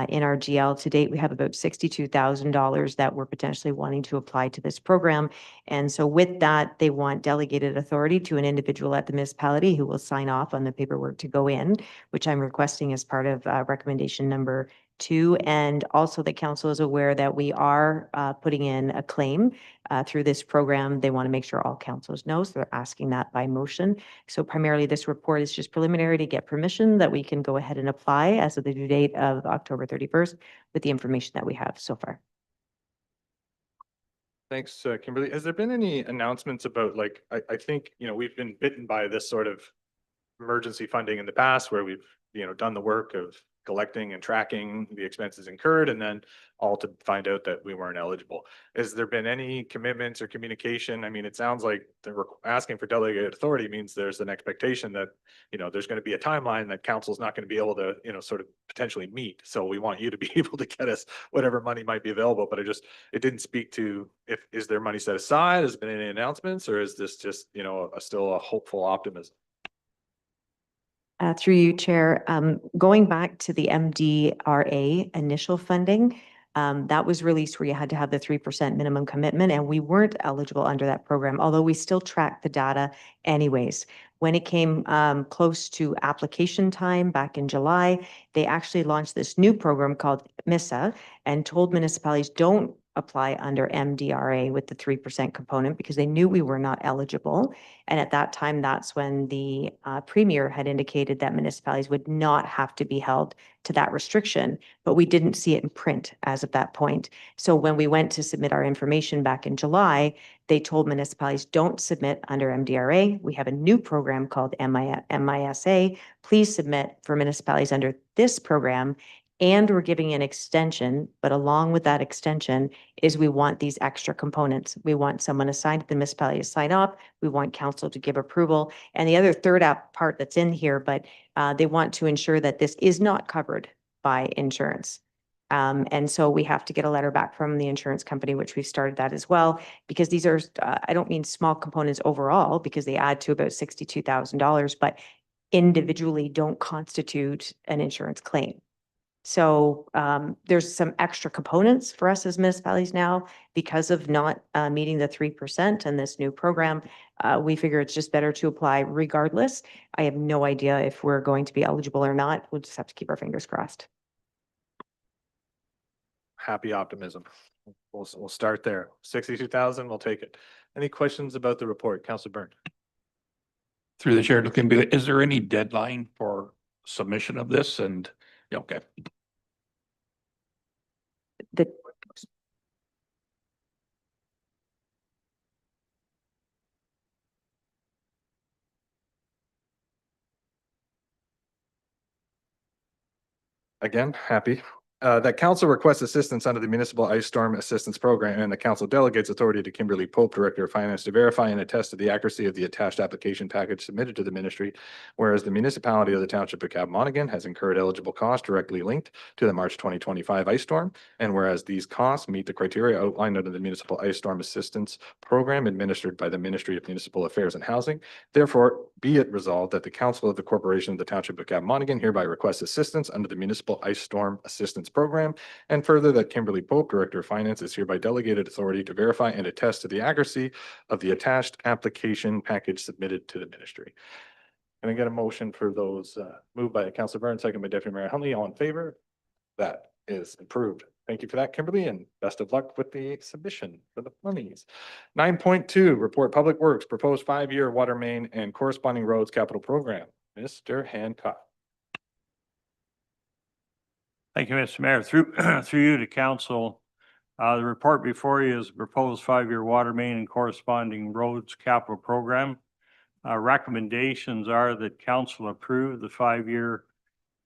In our GL to date, we have about $62,000 that we're potentially wanting to apply to this program. And so with that, they want delegated authority to an individual at the municipality who will sign off on the paperwork to go in, which I'm requesting as part of recommendation number 2. And also the council is aware that we are putting in a claim through this program. They want to make sure all councils know, so they're asking that by motion. So primarily this report is just preliminary to get permission that we can go ahead and apply as of the due date of October 31st with the information that we have so far. Thanks, Kimberly. Has there been any announcements about, like, I think, we've been bitten by this sort of emergency funding in the past where we've, done the work of collecting and tracking the expenses incurred, and then all to find out that we weren't eligible. Has there been any commitments or communication? I mean, it sounds like they're asking for delegated authority means there's an expectation that, there's going to be a timeline that council's not going to be able to, sort of potentially meet. So we want you to be able to get us whatever money might be available, but it didn't speak to is there money set aside? Has there been any announcements, or is this just, still a hopeful optimism? Through you, Chair, going back to the MDRA initial funding, that was released where you had to have the 3% minimum commitment, and we weren't eligible under that program, although we still tracked the data anyways. When it came close to application time back in July, they actually launched this new program called MISA and told municipalities don't apply under MDRA with the 3% component because they knew we were not eligible. And at that time, that's when the premier had indicated that municipalities would not have to be held to that restriction, but we didn't see it in print as of that point. So when we went to submit our information back in July, they told municipalities don't submit under MDRA. We have a new program called MISA. Please submit for municipalities under this program. And we're giving an extension, but along with that extension is we want these extra components. We want someone assigned to the municipality to sign off. We want council to give approval. And the other third part that's in here, but they want to ensure that this is not covered by insurance. And so we have to get a letter back from the insurance company, which we've started that as well, because these are, I don't mean small components overall, because they add to about $62,000, but individually don't constitute an insurance claim. So there's some extra components for us as municipalities now because of not meeting the 3% and this new program. We figure it's just better to apply regardless. I have no idea if we're going to be eligible or not. We'll just have to keep our fingers crossed. Happy optimism. We'll start there. 62,000, we'll take it. Any questions about the report? Councilor Byrne? Through the chair, looking, is there any deadline for submission of this? And, yeah, okay. The Again, happy. That council requests assistance under the Municipal Ice Storm Assistance Program, and the council delegates authority to Kimberly Pope, Director of Finance, to verify and attest to the accuracy of the attached application package submitted to the ministry. Whereas the municipality of the Township of Cabmonaghan has incurred eligible costs directly linked to the March 2025 ice storm, and whereas these costs meet the criteria outlined under the Municipal Ice Storm Assistance Program administered by the Ministry of Municipal Affairs and Housing, therefore be it resolved that the Council of the Corporation of the Township of Cabmonaghan hereby requests assistance under the Municipal Ice Storm Assistance Program, and further that Kimberly Pope, Director of Finance, is hereby delegated authority to verify and attest to the accuracy of the attached application package submitted to the ministry. Can I get a motion for those moved by Councilor Byrne, second by Deputy Mayor Huntley? All in favor? That is approved. Thank you for that, Kimberly, and best of luck with the submission for the monies. 9.2, report Public Works, proposed 5-year water main and corresponding roads capital program. Mr. Hancock. Thank you, Mr. Mayor. Through you to council, the report before you is a proposed 5-year water main and corresponding roads capital program. Recommendations are that council approve the 5-year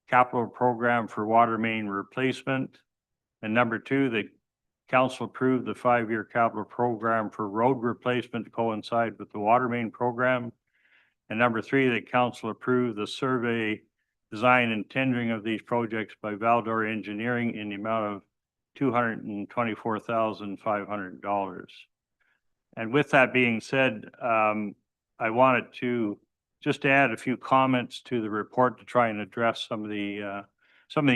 capital program for water main replacement. And number 2, that council approve the 5-year capital program for road replacement to coincide with the water main program. And number 3, that council approve the survey, design and tendering of these projects by Valdor Engineering in the amount of $224,500. And with that being said, I wanted to just add a few comments to the report to try and address some of the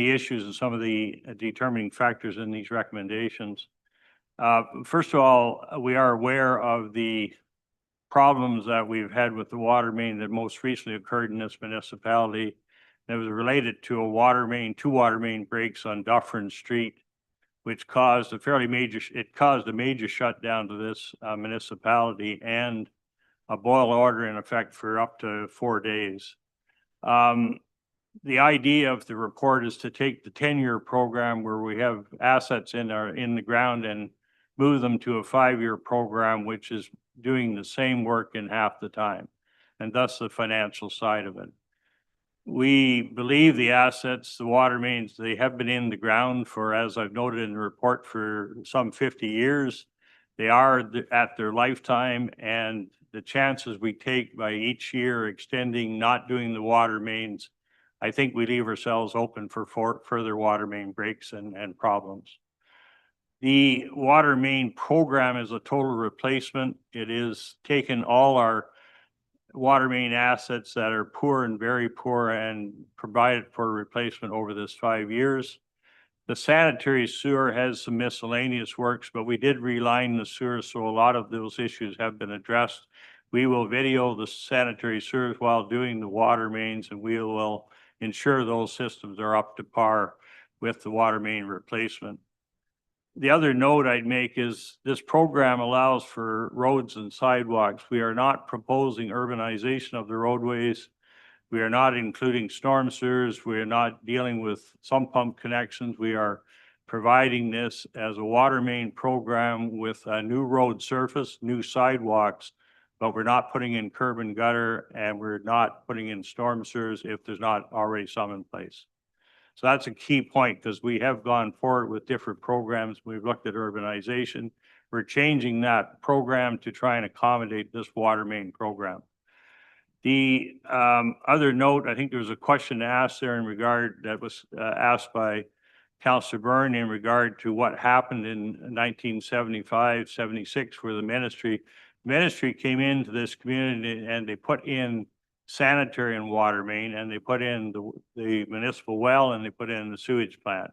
issues and some of the determining factors in these recommendations. First of all, we are aware of the problems that we've had with the water main that most recently occurred in this municipality. It was related to two water main breaks on Dufferin Street, which caused a major shutdown to this municipality and a boil order in effect for up to 4 days. The idea of the report is to take the 10-year program where we have assets in the ground and move them to a 5-year program, which is doing the same work in half the time, and thus the financial side of it. We believe the assets, the water mains, they have been in the ground for, as I've noted in the report, for some 50 years. They are at their lifetime, and the chances we take by each year extending, not doing the water mains, I think we leave ourselves open for further water main breaks and problems. The water main program is a total replacement. It is taken all our water main assets that are poor and very poor and provided for replacement over this 5 years. The sanitary sewer has some miscellaneous works, but we did reline the sewer, so a lot of those issues have been addressed. We will video the sanitary sewers while doing the water mains, and we will ensure those systems are up to par with the water main replacement. The other note I'd make is this program allows for roads and sidewalks. We are not proposing urbanization of the roadways. We are not including storm sewers. We are not dealing with sump pump connections. We are providing this as a water main program with a new road surface, new sidewalks, but we're not putting in curb and gutter, and we're not putting in storm sewers if there's not already some in place. So that's a key point, because we have gone forward with different programs. We've looked at urbanization. We're changing that program to try and accommodate this water main program. The other note, I think there was a question asked there in regard that was asked by Councillor Byrne in regard to what happened in 1975, 76, where the ministry came into this community and they put in sanitary and water main, and they put in the municipal well, and they put in the sewage plant.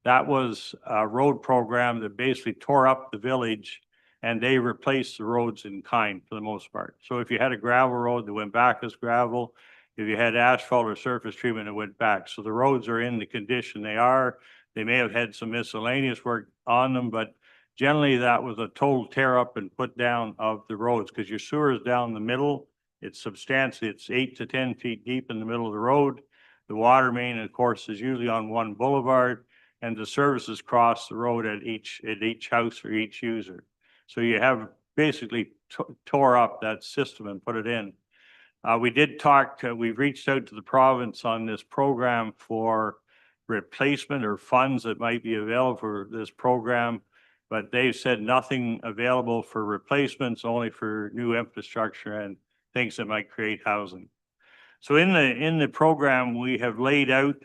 That was a road program that basically tore up the village, and they replaced the roads in kind for the most part. So if you had a gravel road that went back as gravel, if you had asphalt or surface treatment, it went back. So the roads are in the condition they are. They may have had some miscellaneous work on them, but generally that was a total tear up and put down of the roads, because your sewer is down the middle. It's substantial. It's 8 to 10 feet deep in the middle of the road. The water main, of course, is usually on one boulevard, and the services cross the road at each house or each user. So you have basically tore up that system and put it in. We did talk, we've reached out to the province on this program for replacement or funds that might be available for this program, but they've said nothing available for replacements, only for new infrastructure and things that might create housing. So in the program, we've laid out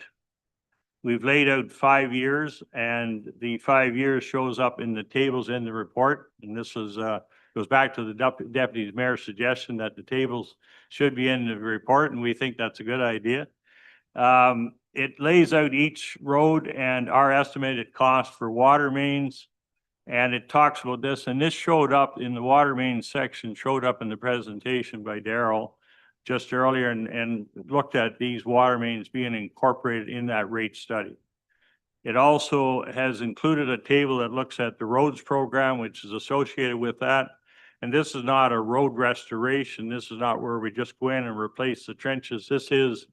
5 years, and the 5 years shows up in the tables in the report. And this is goes back to the deputy mayor's suggestion that the tables should be in the report, and we think that's a good idea. It lays out each road and our estimated cost for water mains, and it talks about this. And this showed up in the water main section, showed up in the presentation by Daryl just earlier, and looked at these water mains being incorporated in that rate study. It also has included a table that looks at the roads program, which is associated with that. And this is not a road restoration. This is not where we just go in and replace the trenches. This is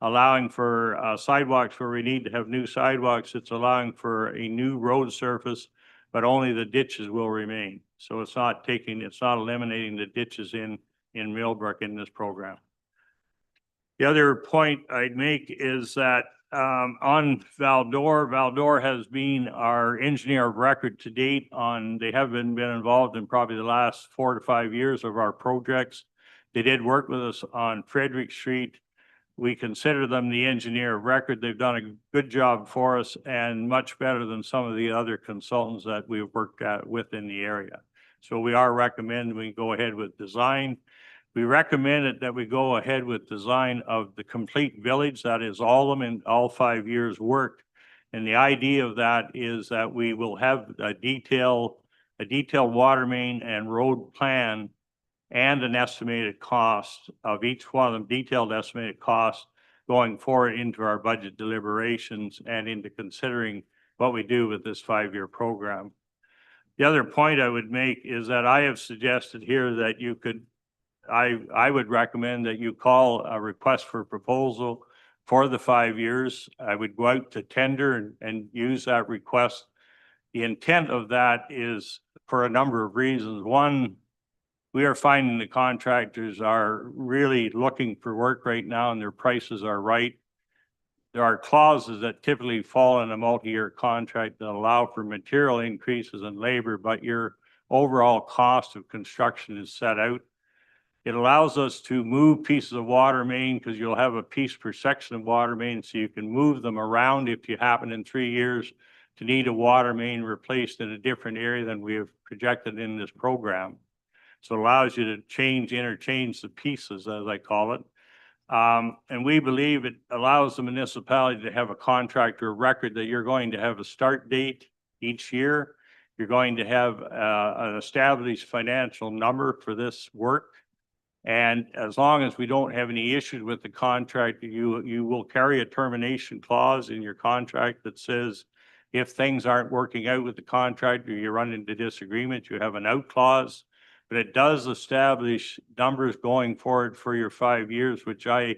allowing for sidewalks where we need to have new sidewalks. It's allowing for a new road surface, but only the ditches will remain. So it's not eliminating the ditches in Millbrook in this program. The other point I'd make is that on Val-d'Or has been our engineer of record to date on, they have been involved in probably the last 4 to 5 years of our projects. They did work with us on Frederick Street. We consider them the engineer of record. They've done a good job for us, and much better than some of the other consultants that we've worked with in the area. So we are recommending we go ahead with design. We recommended that we go ahead with design of the complete village. That is all of them in all 5 years work. And the idea of that is that we will have a detailed water main and road plan and an estimated cost of each one of them, detailed estimated costs going forward into our budget deliberations and into considering what we do with this 5-year program. The other point I would make is that I have suggested here that you could, I would recommend that you call a request for proposal for the 5 years. I would go out to tender and use that request. The intent of that is for a number of reasons. One, we are finding the contractors are really looking for work right now, and their prices are right. There are clauses that typically fall in a multi-year contract that allow for material increases in labor, but your overall cost of construction is set out. It allows us to move pieces of water main, because you'll have a piece per section of water main, so you can move them around if you happen in 3 years to need a water main replaced in a different area than we have projected in this program. So it allows you to interchange the pieces, as I call it. And we believe it allows the municipality to have a contractor record that you're going to have a start date each year. You're going to have an established financial number for this work. And as long as we don't have any issues with the contract, you will carry a termination clause in your contract that says if things aren't working out with the contract or you run into disagreement, you have an out clause. But it does establish numbers going forward for your 5 years, which I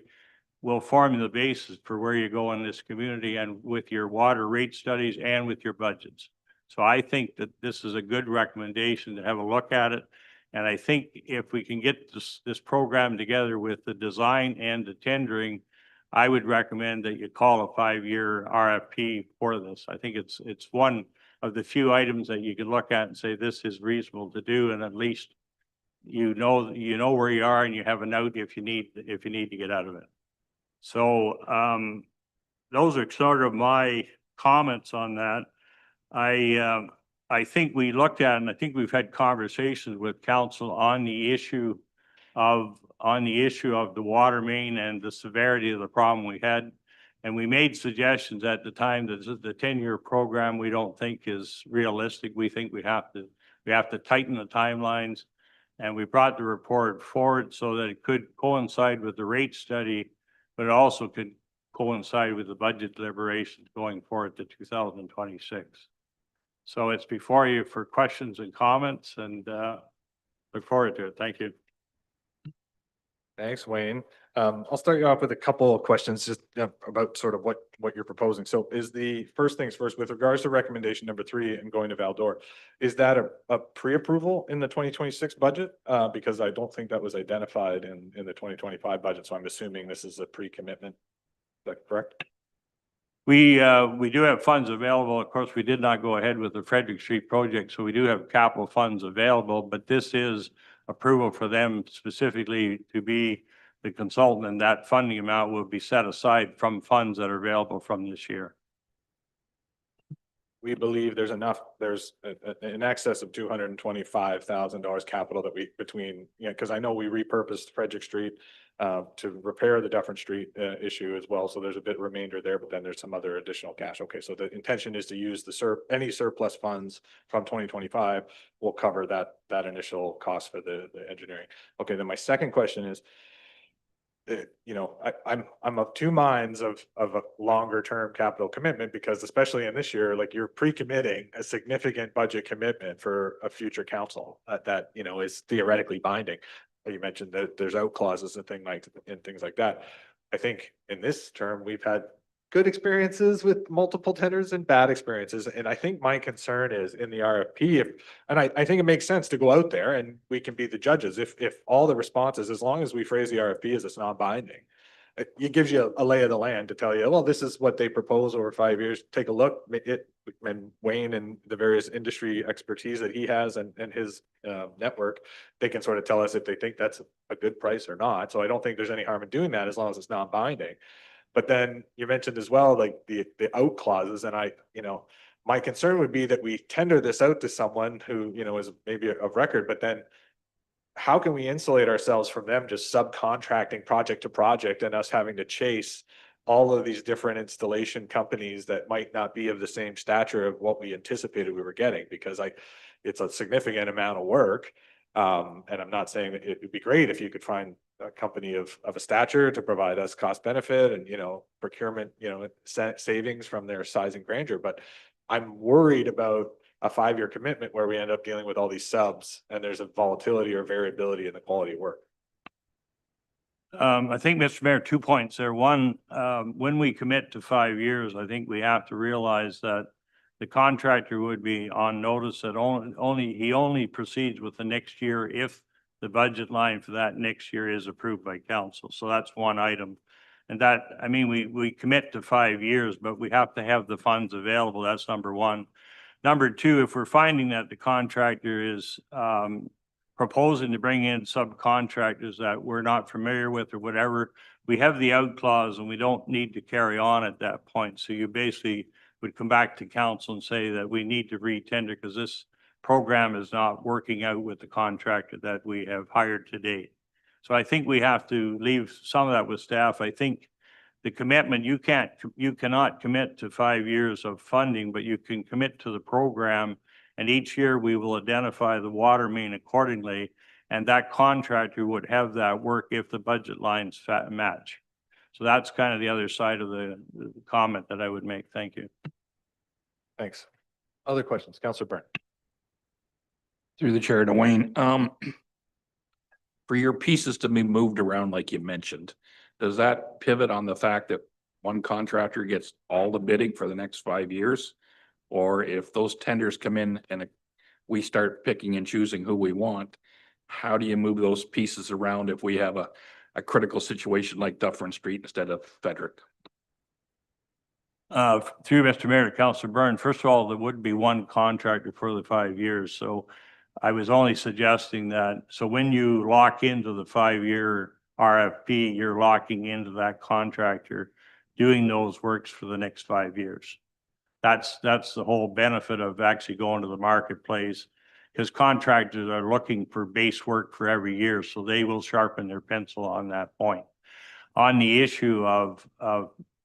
will form the basis for where you go in this community and with your water rate studies and with your budgets. So I think that this is a good recommendation to have a look at it. And I think if we can get this program together with the design and the tendering, I would recommend that you call a 5-year RFP for this. I think it's one of the few items that you can look at and say, this is reasonable to do. And at least you know where you are and you have a note if you need to get out of it. So those are sort of my comments on that. I think we looked at, and I think we've had conversations with council on the issue of the water main and the severity of the problem we had. And we made suggestions at the time that the 10-year program we don't think is realistic. We think we have to tighten the timelines. And we brought the report forward so that it could coincide with the rate study, but it also could coincide with the budget deliberations going forward to 2026. So it's before you for questions and comments, and look forward to it. Thank you. Thanks, Wayne. I'll start you off with a couple of questions just about sort of what you're proposing. So is the first things first, with regards to recommendation number 3 and going to Val-d'Or, is that a pre-approval in the 2026 budget? Because I don't think that was identified in the 2025 budget. So I'm assuming this is a pre-commitment. Is that correct? We do have funds available. Of course, we did not go ahead with the Frederick Street project, so we do have capital funds available, but this is approval for them specifically to be the consultant, and that funding amount will be set aside from funds that are available from this year. We believe there's in excess of $225,000 capital that we because I know we repurposed Frederick Street to repair the Dufferin Street issue as well. So there's a bit remainder there, but then there's some other additional cash. Okay, so the intention is to use any surplus funds from 2025 will cover that initial cost for the engineering. Okay, then my second question is, I'm of two minds of a longer term capital commitment, because especially in this year, like, you're pre-committing a significant budget commitment for a future council that is theoretically binding. You mentioned that there's out clauses and things like that. I think in this term, we've had good experiences with multiple tenders and bad experiences. And I think my concern is in the RFP, I think it makes sense to go out there and we can be the judges. If all the responses, as long as we phrase the RFP as it's non-binding, it gives you a lay of the land to tell you, well, this is what they propose over 5 years. Take a look. And Wayne and the various industry expertise that he has and his network, they can sort of tell us if they think that's a good price or not. So I don't think there's any harm in doing that as long as it's non-binding. But then you mentioned as well, like the out clauses, and my concern would be that we tender this out to someone who, is maybe of record, but then how can we insulate ourselves from them just subcontracting project to project and us having to chase all of these different installation companies that might not be of the same stature of what we anticipated we were getting? Because it's a significant amount of work. And I'm not saying that it would be great if you could find a company of a stature to provide us cost benefit and, procurement, savings from their size and grandeur. But I'm worried about a 5-year commitment where we end up dealing with all these subs and there's a volatility or variability in the quality of work. I think, Mr. Mayor, 2 points there. One, when we commit to 5 years, I think we have to realize that the contractor would be on notice that he only proceeds with the next year if the budget line for that next year is approved by council. So that's one item. And we commit to 5 years, but we have to have the funds available. That's number one. Number two, if we're finding that the contractor is proposing to bring in subcontractors that we're not familiar with or whatever, we have the out clause and we don't need to carry on at that point. So you basically would come back to council and say that we need to re-tender because this program is not working out with the contractor that we have hired to date. So I think we have to leave some of that with staff. I think the commitment, you cannot commit to 5 years of funding, but you can commit to the program. And each year we will identify the water main accordingly. And that contractor would have that work if the budget lines match. So that's kind of the other side of the comment that I would make. Thank you. Thanks. Other questions? Councillor Byrne. Through the chair to Wayne, for your pieces to be moved around, like you mentioned, does that pivot on the fact that one contractor gets all the bidding for the next 5 years? Or if those tenders come in and we start picking and choosing who we want, how do you move those pieces around if we have a critical situation like Dufferin Street instead of Frederick? Through Mr. Mayor to Councillor Byrne, first of all, there would be one contractor for the 5 years. So I was only suggesting that. So when you lock into the 5-year RFP, you're locking into that contractor doing those works for the next 5 years. That's the whole benefit of actually going to the marketplace. Because contractors are looking for base work for every year, so they will sharpen their pencil on that point. On the issue of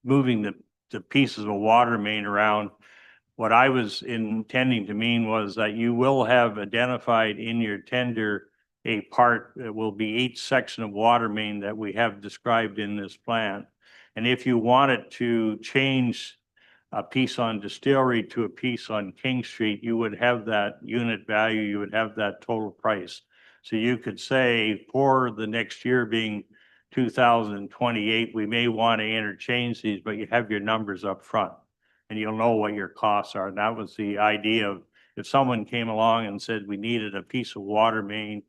moving the pieces of water main around, what I was intending to mean was that you will have identified in your tender a part that will be each section of water main that we have described in this plan. And if you wanted to change a piece on Distillery to a piece on King Street, you would have that unit value, you would have that total price. So you could say for the next year being 2028, we may want to interchange these, but you have your numbers up front and you'll know what your costs are. And that was the idea of if someone came along and said we needed a piece of water main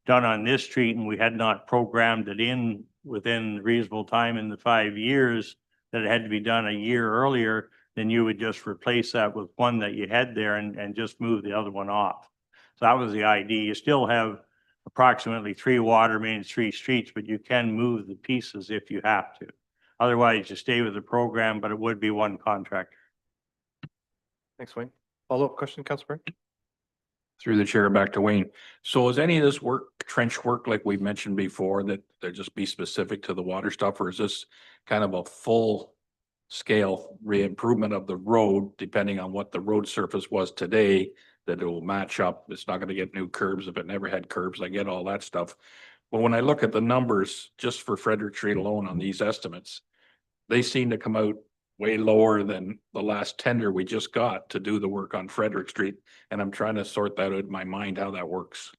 done on this street and we had not programmed it in within reasonable time in the 5 years, that it had to be done a year earlier, then you would just replace that with one that you had there and just move the other one off. So that was the idea. You still have approximately 3 water mains, 3 streets, but you can move the pieces if you have to. Otherwise, you stay with the program, but it would be one contractor. Thanks, Wayne. Follow-up question, Councilor Byrne? Through the chair back to Wayne. So is any of this work, trench work, like we mentioned before, that there just be specific to the water stuff, or is this kind of a full scale re-improvement of the road, depending on what the road surface was today, that it will match up? It's not gonna get new curbs if it never had curbs. I get all that stuff. But when I look at the numbers just for Frederick Street alone on these estimates, they seem to come out way lower than the last tender we just got to do the work on Frederick Street. And I'm trying to sort that out in my mind, how that works.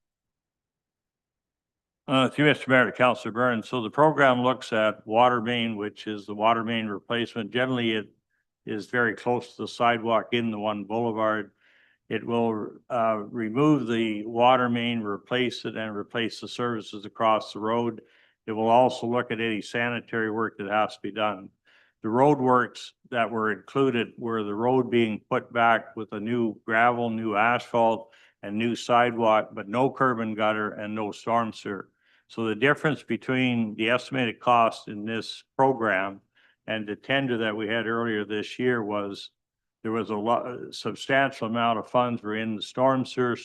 Through Mr. Mayor to Councilor Burns. So the program looks at water main, which is the water main replacement. Generally, it is very close to the sidewalk in the one boulevard. It will remove the water main, replace it, and replace the services across the road. It will also look at any sanitary work that has to be done. The road works that were included were the road being put back with a new gravel, new asphalt, and new sidewalk, but no curb and gutter and no storm sewer. So the difference between the estimated cost in this program and the tender that we had earlier this year was there was a substantial amount of funds were in the storm sewer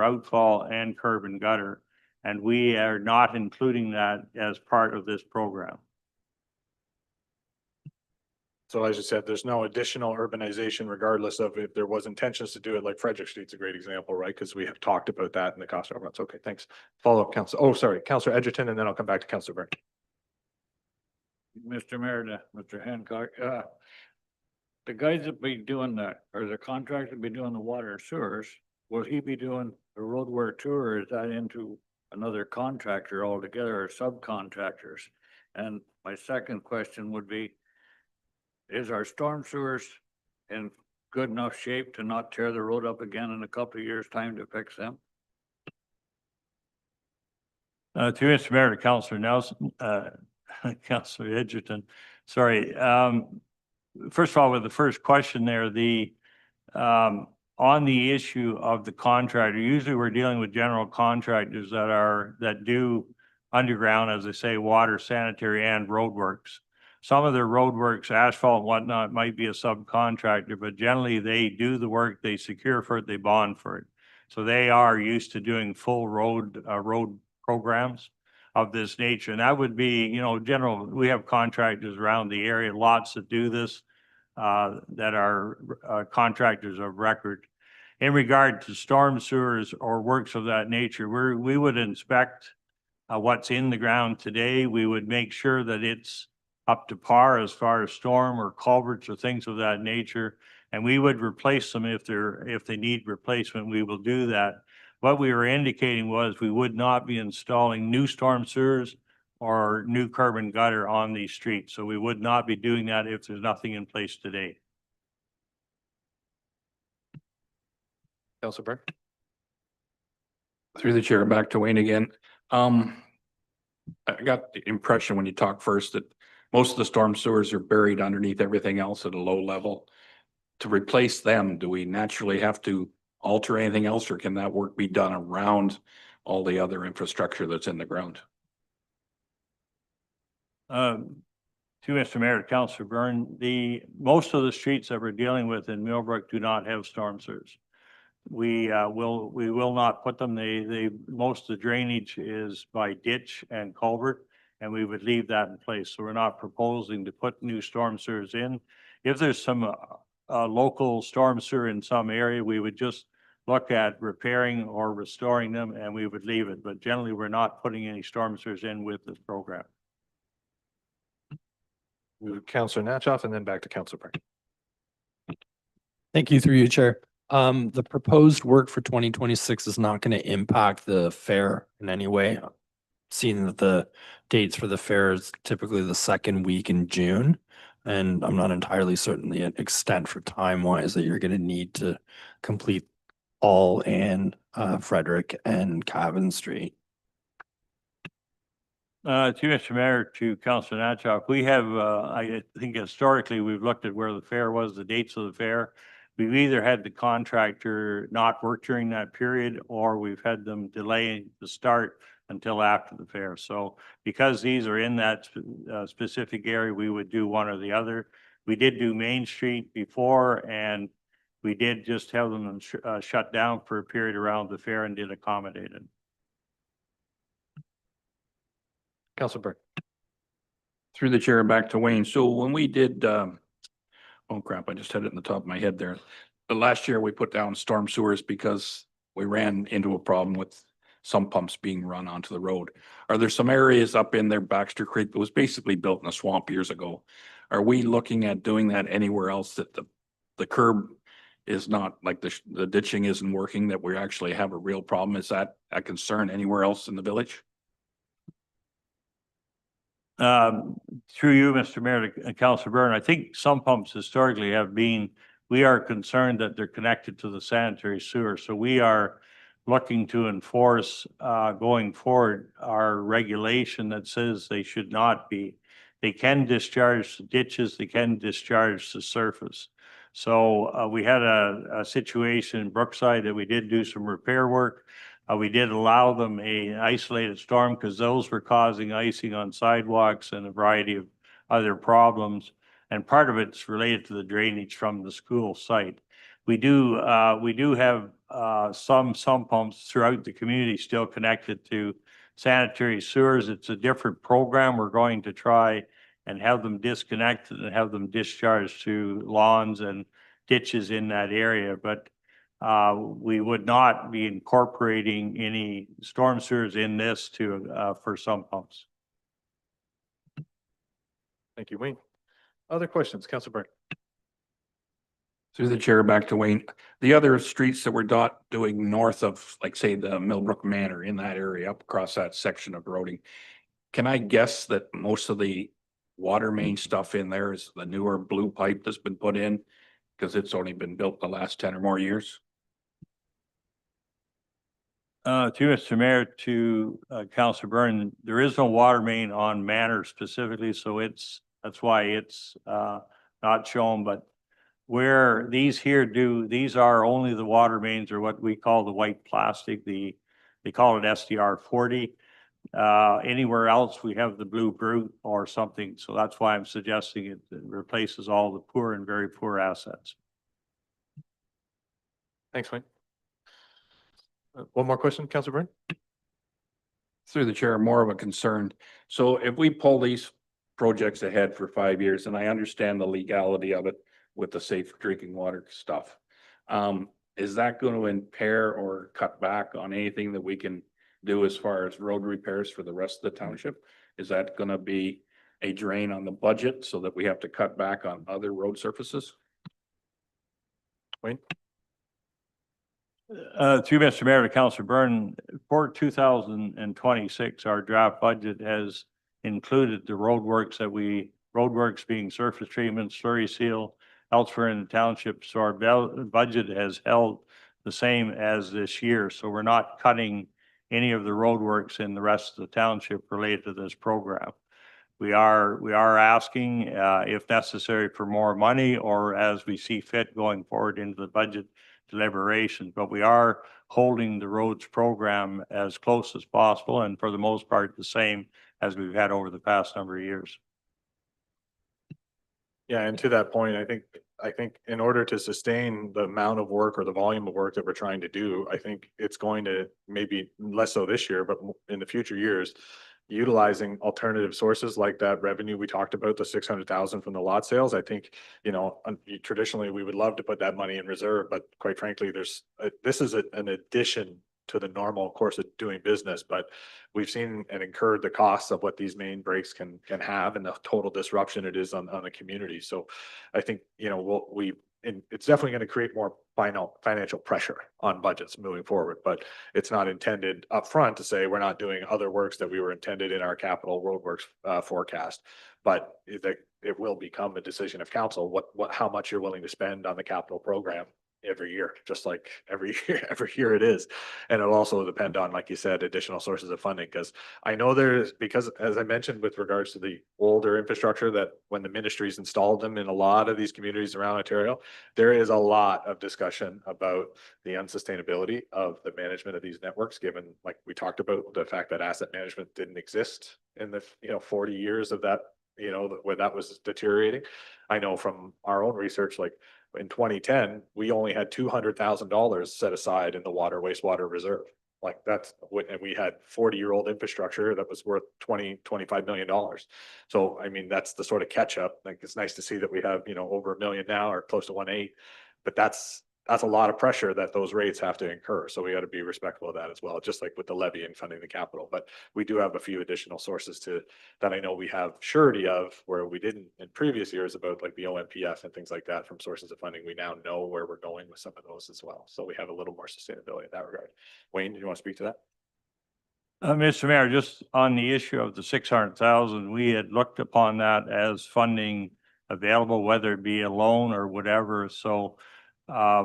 outfall, and curb and gutter. And we are not including that as part of this program. So as you said, there's no additional urbanization regardless of if there was intentions to do it, like Frederick Street's a great example, right? Because we have talked about that in the cost overruns. Okay, thanks. Follow-up, Councilor Edgerton, and then I'll come back to Councilor Byrne. Mr. Mayor, to Mr. Hancock, the guys that be doing that, or the contractor be doing the water and sewers, will he be doing the road work too, or is that into another contractor altogether, or subcontractors? And my second question would be, is our storm sewers in good enough shape to not tear the road up again in a couple of years' time to fix them? To Mr. Mayor, to Councilor Nelson, Councilor Edgerton, sorry. First of all, with the first question there, on the issue of the contractor, usually we're dealing with general contractors that do underground, as I say, water, sanitary, and roadworks. Some of their roadworks, asphalt and whatnot, might be a subcontractor, but generally they do the work, they secure for it, they bond for it. So they are used to doing full road programs of this nature. And that would be, general, we have contractors around the area, lots that do this, that are contractors of record. In regard to storm sewers or works of that nature, we would inspect what's in the ground today. We would make sure that it's up to par as far as storm or culverts or things of that nature. And we would replace them if they need replacement, we will do that. What we were indicating was we would not be installing new storm sewers or new curb and gutter on these streets. So we would not be doing that if there's nothing in place today. Councilor Byrne? Through the chair, back to Wayne again. I got the impression when you talked first that most of the storm sewers are buried underneath everything else at a low level. To replace them, do we naturally have to alter anything else, or can that work be done around all the other infrastructure that's in the ground? To To Mr. Mayor, to Councillor Byrne, most of the streets that we're dealing with in Millbrook do not have storm sewers. We will not put them, most of the drainage is by ditch and culvert, and we would leave that in place. So we're not proposing to put new storm sewers in. If there's some local storm sewer in some area, we would just look at repairing or restoring them, and we would leave it. But generally, we're not putting any storm sewers in with this program. Councillor Natchoff and then back to Councillor Burke. Thank you through you, Chair. The proposed work for 2026 is not going to impact the fair in any way. Seeing that the dates for the fair is typically the second week in June. And I'm not entirely certain the extent for time wise that you're going to need to complete all in Frederick and Cavan Street. To Mr. Mayor, to Councillor Natchoff, we have, I think historically, we've looked at where the fair was, the dates of the fair. We've either had the contractor not work during that period, or we've had them delay the start until after the fair. So because these are in that specific area, we would do one or the other. We did do Main Street before, and we did just have them shut down for a period around the fair and did accommodate it. Councillor Burke. Through the chair back to Wayne. So when we did, oh crap, I just had it in the top of my head there. The last year we put down storm sewers because we ran into a problem with some pumps being run onto the road. Are there some areas up in there, Baxter Creek, that was basically built in a swamp years ago? Are we looking at doing that anywhere else, that the curb is not, like the ditching isn't working, that we actually have a real problem? Is that a concern anywhere else in the village? Through you, Mr. Mayor, to Councillor Byrne, I think some pumps historically have been, we are concerned that they're connected to the sanitary sewer. So we are looking to enforce, going forward, our regulation that says they should not be. They can discharge the ditches, they can discharge the surface. So we had a situation in Brookside that we did do some repair work. We did allow them an isolated storm because those were causing icing on sidewalks and a variety of other problems. And part of it's related to the drainage from the school site. We do have some pumps throughout the community still connected to sanitary sewers. It's a different program. We're going to try and have them disconnected and have them discharged to lawns and ditches in that area. But we would not be incorporating any storm sewers in this for some pumps. Thank you, Wayne. Other questions, Councillor Burke? Through the chair back to Wayne, the other streets that we're doing north of, like say the Millbrook Manor, in that area up across that section of roading, can I guess that most of the water main stuff in there is the newer blue pipe that's been put in because it's only been built the last 10 or more years? To Mr. Mayor, to Councillor Byrne, there is no water main on Manor specifically, so that's why it's not shown. But where these here these are only the water mains, or what we call the white plastic. They call it SDR 40. Anywhere else we have the blue brute or something. So that's why I'm suggesting it replaces all the poor and very poor assets. Thanks, Wayne. One more question, Councillor Byrne? Through the chair, more of a concern. So if we pull these projects ahead for 5 years, and I understand the legality of it with the safe drinking water stuff, is that going to impair or cut back on anything that we can do as far as road repairs for the rest of the township? Is that going to be a drain on the budget so that we have to cut back on other road surfaces? Wayne? Through Mr. Mayor to Councillor Byrne, for 2026, our draft budget has included the roadworks being surface treatment, slurry seal, elsewhere in the township. So our budget has held the same as this year. So we're not cutting any of the roadworks in the rest of the township related to this program. We are asking if necessary for more money, or as we see fit going forward into the budget deliberations, but we are holding the roads program as close as possible, and for the most part the same as we've had over the past number of years. Yeah, and to that point, I think in order to sustain the amount of work or the volume of work that we're trying to do, I think it's going to maybe less so this year, but in the future years, utilizing alternative sources like that revenue we talked about, the 600,000 from the lot sales. I think, traditionally, we would love to put that money in reserve, but quite frankly, this is an addition to the normal course of doing business, but we've seen and incurred the costs of what these main breaks can have and the total disruption it is on the community. So I think, it's definitely going to create more financial pressure on budgets moving forward, but it's not intended upfront to say we're not doing other works that we were intended in our capital roadworks forecast. But it will become a decision of council, how much you're willing to spend on the capital program every year, just like every year it is. And it'll also depend on, like you said, additional sources of funding, because I know because as I mentioned, with regards to the older infrastructure, that when the ministries installed them in a lot of these communities around Ontario, there is a lot of discussion about the unsustainability of the management of these networks, given, like we talked about, the fact that asset management didn't exist in the 40 years of that, where that was deteriorating. I know from our own research, like in 2010, we only had $200,000 set aside in the water wastewater reserve. Like and we had 40-year-old infrastructure that was worth $25 million. So, I mean, that's the sort of catch up. Like, it's nice to see that we have, over $1 million now, or close to 1.8, but that's a lot of pressure that those rates have to incur. So we got to be respectful of that as well, just like with the levy and funding the capital. But we do have a few additional sources that I know we have surety of, where we didn't in previous years, about like the OMPF and things like that from sources of funding. We now know where we're going with some of those as well. So we have a little more sustainability in that regard. Wayne, do you want to speak to that? Mr. Mayor, just on the issue of the 600,000, we had looked upon that as funding available, whether it be a loan or whatever. So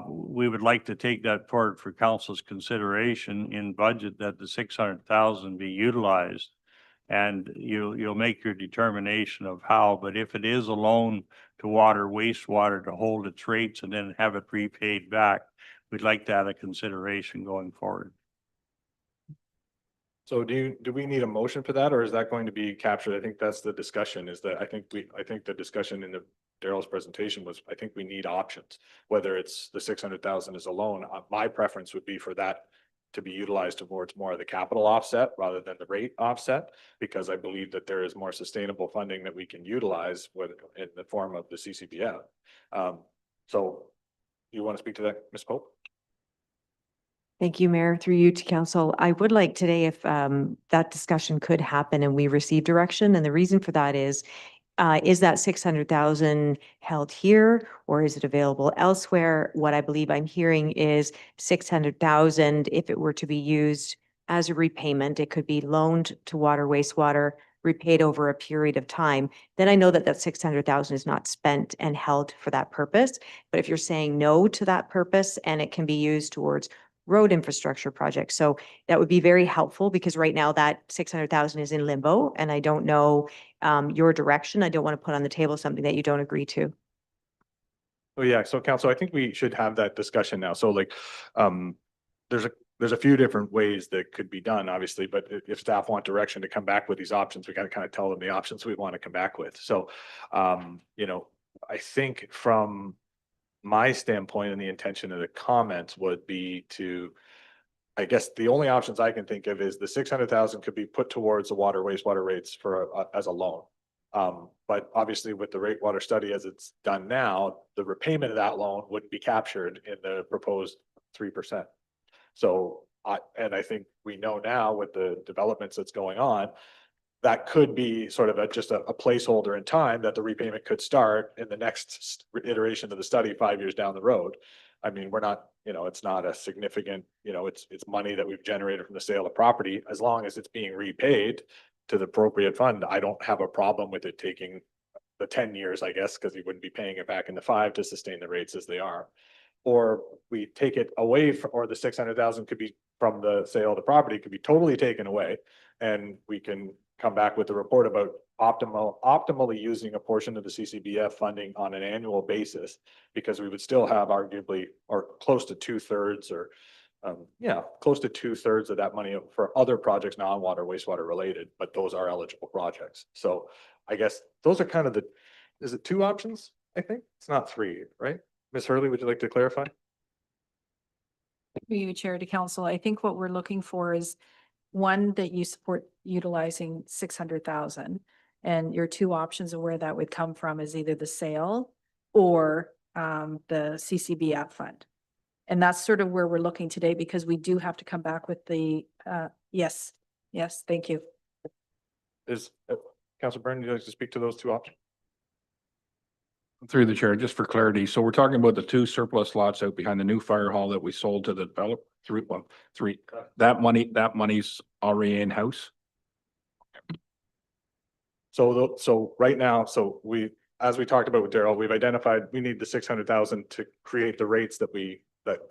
we would like to take that forward for council's consideration in budget, that the 600,000 be utilized. And you'll make your determination of how, but if it is a loan to water, wastewater to hold its rates and then have it repaid back, we'd like to have a consideration going forward. So do we need a motion for that, or is that going to be captured? I think that's the discussion, is that I think the discussion in Daryl's presentation was, I think we need options, whether it's the 600,000 as a loan. My preference would be for that to be utilized towards more of the capital offset rather than the rate offset, because I believe that there is more sustainable funding that we can utilize in the form of the CCBF. So you want to speak to that, Ms. Pope? Thank you, Mayor. Through you to council, I would like today if that discussion could happen and we receive direction. And the reason for that is that 600,000 held here, or is it available elsewhere? What I believe I'm hearing is 600,000, if it were to be used as a repayment, it could be loaned to water, wastewater, repaid over a period of time. Then I know that 600,000 is not spent and held for that purpose. But if you're saying no to that purpose and it can be used towards road infrastructure projects. So that would be very helpful, because right now that 600,000 is in limbo and I don't know your direction. I don't want to put on the table something that you don't agree to. Oh, yeah. So council, I think we should have that discussion now. So like, there's a few different ways that could be done, obviously, but if staff want direction to come back with these options, we got to kind of tell them the options we want to come back with. So, I think from my standpoint and the intention of the comments would be to, I guess the only options I can think of is the 600,000 could be put towards the water wastewater rates as a loan. But obviously with the rate water study as it's done now, the repayment of that loan wouldn't be captured in the proposed 3%. So I think we know now with the developments that's going on, that could be sort of just a placeholder in time that the repayment could start in the next iteration of the study 5 years down the road. I mean, we're not, it's not a significant, it's money that we've generated from the sale of property. As long as it's being repaid to the appropriate fund, I don't have a problem with it taking the 10 years, I guess, because you wouldn't be paying it back in the 5 to sustain the rates as they are. Or we take it away or the 600,000 could be from the sale of the property, could be totally taken away. And we can come back with a report about optimally using a portion of the CCBF funding on an annual basis, because we would still have arguably, or close to 2/3 or close to 2/3 of that money for other projects, non-water, wastewater related, but those are eligible projects. So I guess those are kind of is it 2 options? I think it's not 3, right? Ms. Hurley, would you like to clarify? Through you, Chair to Council, I think what we're looking for is one, that you support utilizing 600,000. And your 2 options of where that would come from is either the sale or the CCBF fund. And that's sort of where we're looking today, because we do have to come back with the, yes, thank you. Is, Councilor Byrne, would you like to speak to those 2 options? Through the chair, just for clarity, so we're talking about the 2 surplus lots out behind the new fire hall that we sold to the developer, 3, that money's already in-house? So right now, as we talked about with Daryl, we've identified, we need the 600,000 to create the rates that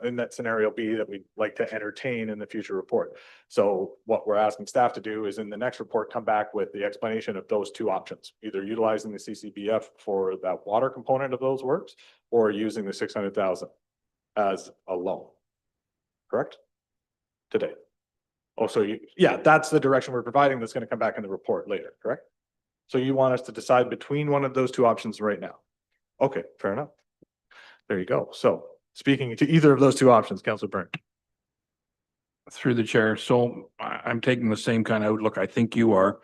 in that scenario B that we'd like to entertain in the future report. So what we're asking staff to do is in the next report, come back with the explanation of those 2 options, either utilizing the CCBF for that water component of those works or using the 600,000 as a loan. Correct? Today. Oh, so yeah, that's the direction we're providing that's going to come back in the report later, correct? So you want us to decide between one of those 2 options right now? Okay, fair enough. There you go. So speaking to either of those 2 options, Councilor Byrne. Through the chair, so I'm taking the same kind of outlook I think you are.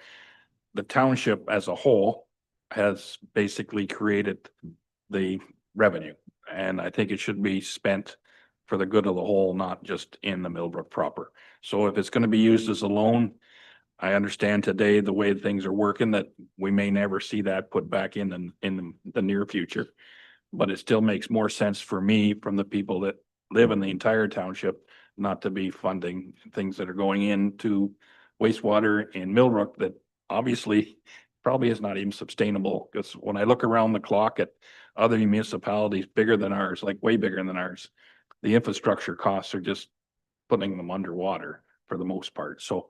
The township as a whole has basically created the revenue, and I think it should be spent for the good of the whole, not just in the Millbrook proper. So if it's going to be used as a loan, I understand today the way things are working that we may never see that put back in the near future. But it still makes more sense for me, from the people that live in the entire township, not to be funding things that are going into wastewater in Millbrook that obviously probably is not even sustainable. Because when I look around the clock at other municipalities bigger than ours, like way bigger than ours, the infrastructure costs are just putting them underwater for the most part. So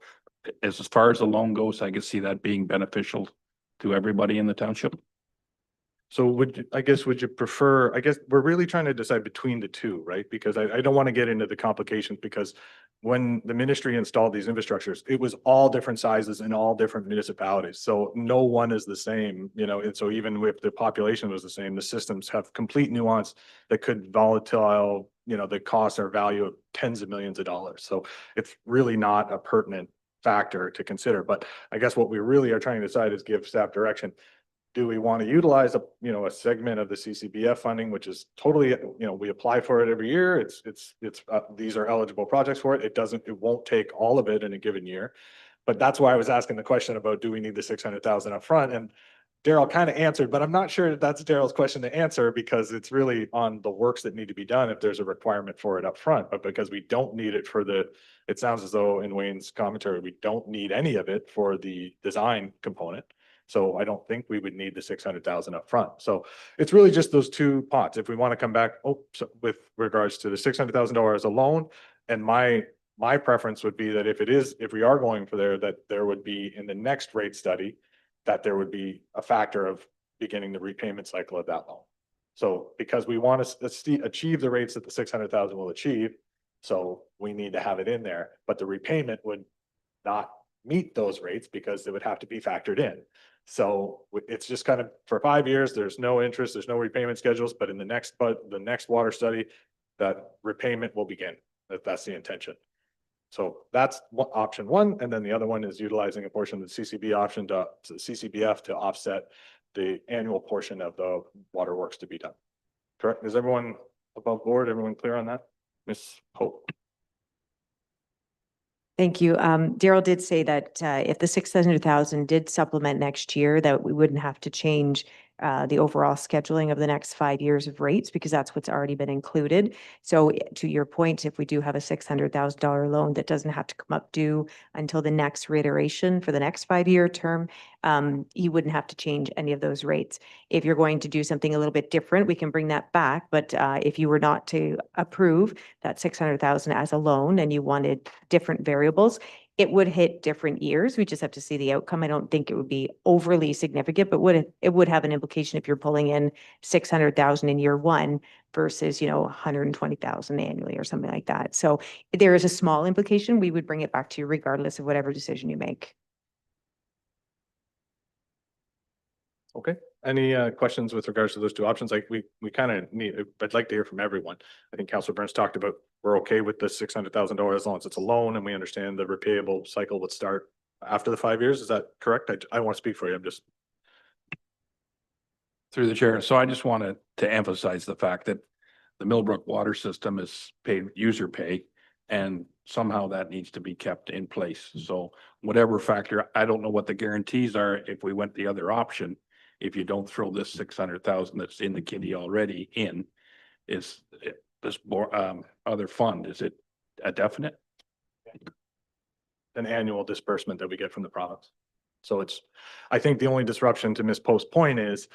as far as the loan goes, I can see that being beneficial to everybody in the township. So would you prefer, I guess we're really trying to decide between the 2, right? Because I don't want to get into the complications, because when the ministry installed these infrastructures, it was all different sizes in all different municipalities. So no one is the same, and so even if the population was the same, the systems have complete nuance that could volatile, the cost or value of tens of millions of dollars. So it's really not a pertinent factor to consider. But I guess what we really are trying to decide is give staff direction. Do we want to utilize a segment of the CCBF funding, which is totally, we apply for it every year. These are eligible projects for it. It won't take all of it in a given year. But that's why I was asking the question about, do we need the 600,000 up front? And Daryl kind of answered, but I'm not sure that that's Daryl's question to answer, because it's really on the works that need to be done if there's a requirement for it up front. But because we don't need it it sounds as though in Wayne's commentary, we don't need any of it for the design component. So I don't think we would need the 600,000 up front. So it's really just those 2 pots. If we want to come back, with regards to the $600,000 alone, and my preference would be that if we are going for there, that there would be in the next rate study, that there would be a factor of beginning the repayment cycle of that loan. So because we want to achieve the rates that the 600,000 will achieve, so we need to have it in there, but the repayment would not meet those rates because it would have to be factored in. So it's just kind of for 5 years, there's no interest, there's no repayment schedules, but in the next water study, that repayment will begin. That's the intention. So that's option 1. And then the other one is utilizing a portion of the CCBF to offset the annual portion of the water works to be done. Correct? Is everyone above board? Everyone clear on that? Ms. Hope. Thank you. Daryl did say that if the 600,000 did supplement next year, that we wouldn't have to change the overall scheduling of the next 5 years of rates, because that's what's already been included. So to your point, if we do have a $600,000 loan that doesn't have to come up due until the next reiteration for the next 5-year term, you wouldn't have to change any of those rates. If you're going to do something a little bit different, we can bring that back. But if you were not to approve that 600,000 as a loan and you wanted different variables, it would hit different years. We just have to see the outcome. I don't think it would be overly significant, but it would have an implication if you're pulling in 600,000 in year 1 versus, 120,000 annually or something like that. So there is a small implication. We would bring it back to you regardless of whatever decision you make. Okay, any questions with regards to those two options? Like we kind of need, I'd like to hear from everyone. I think Councilor Burns talked about, we're okay with the $600,000 as long as it's a loan and we understand the repayable cycle would start after the 5 years. Is that correct? I want to speak for you. I'm just, Through the chair. So I just wanted to emphasize the fact that the Millbrook water system is paid user pay, and somehow that needs to be kept in place. So whatever factor, I don't know what the guarantees are if we went the other option. If you don't throw this 600,000 that's in the kitty already in, is this other fund, is it a definite? an annual disbursement that we get from the province. So it's, I think the only disruption to Ms. Post's point is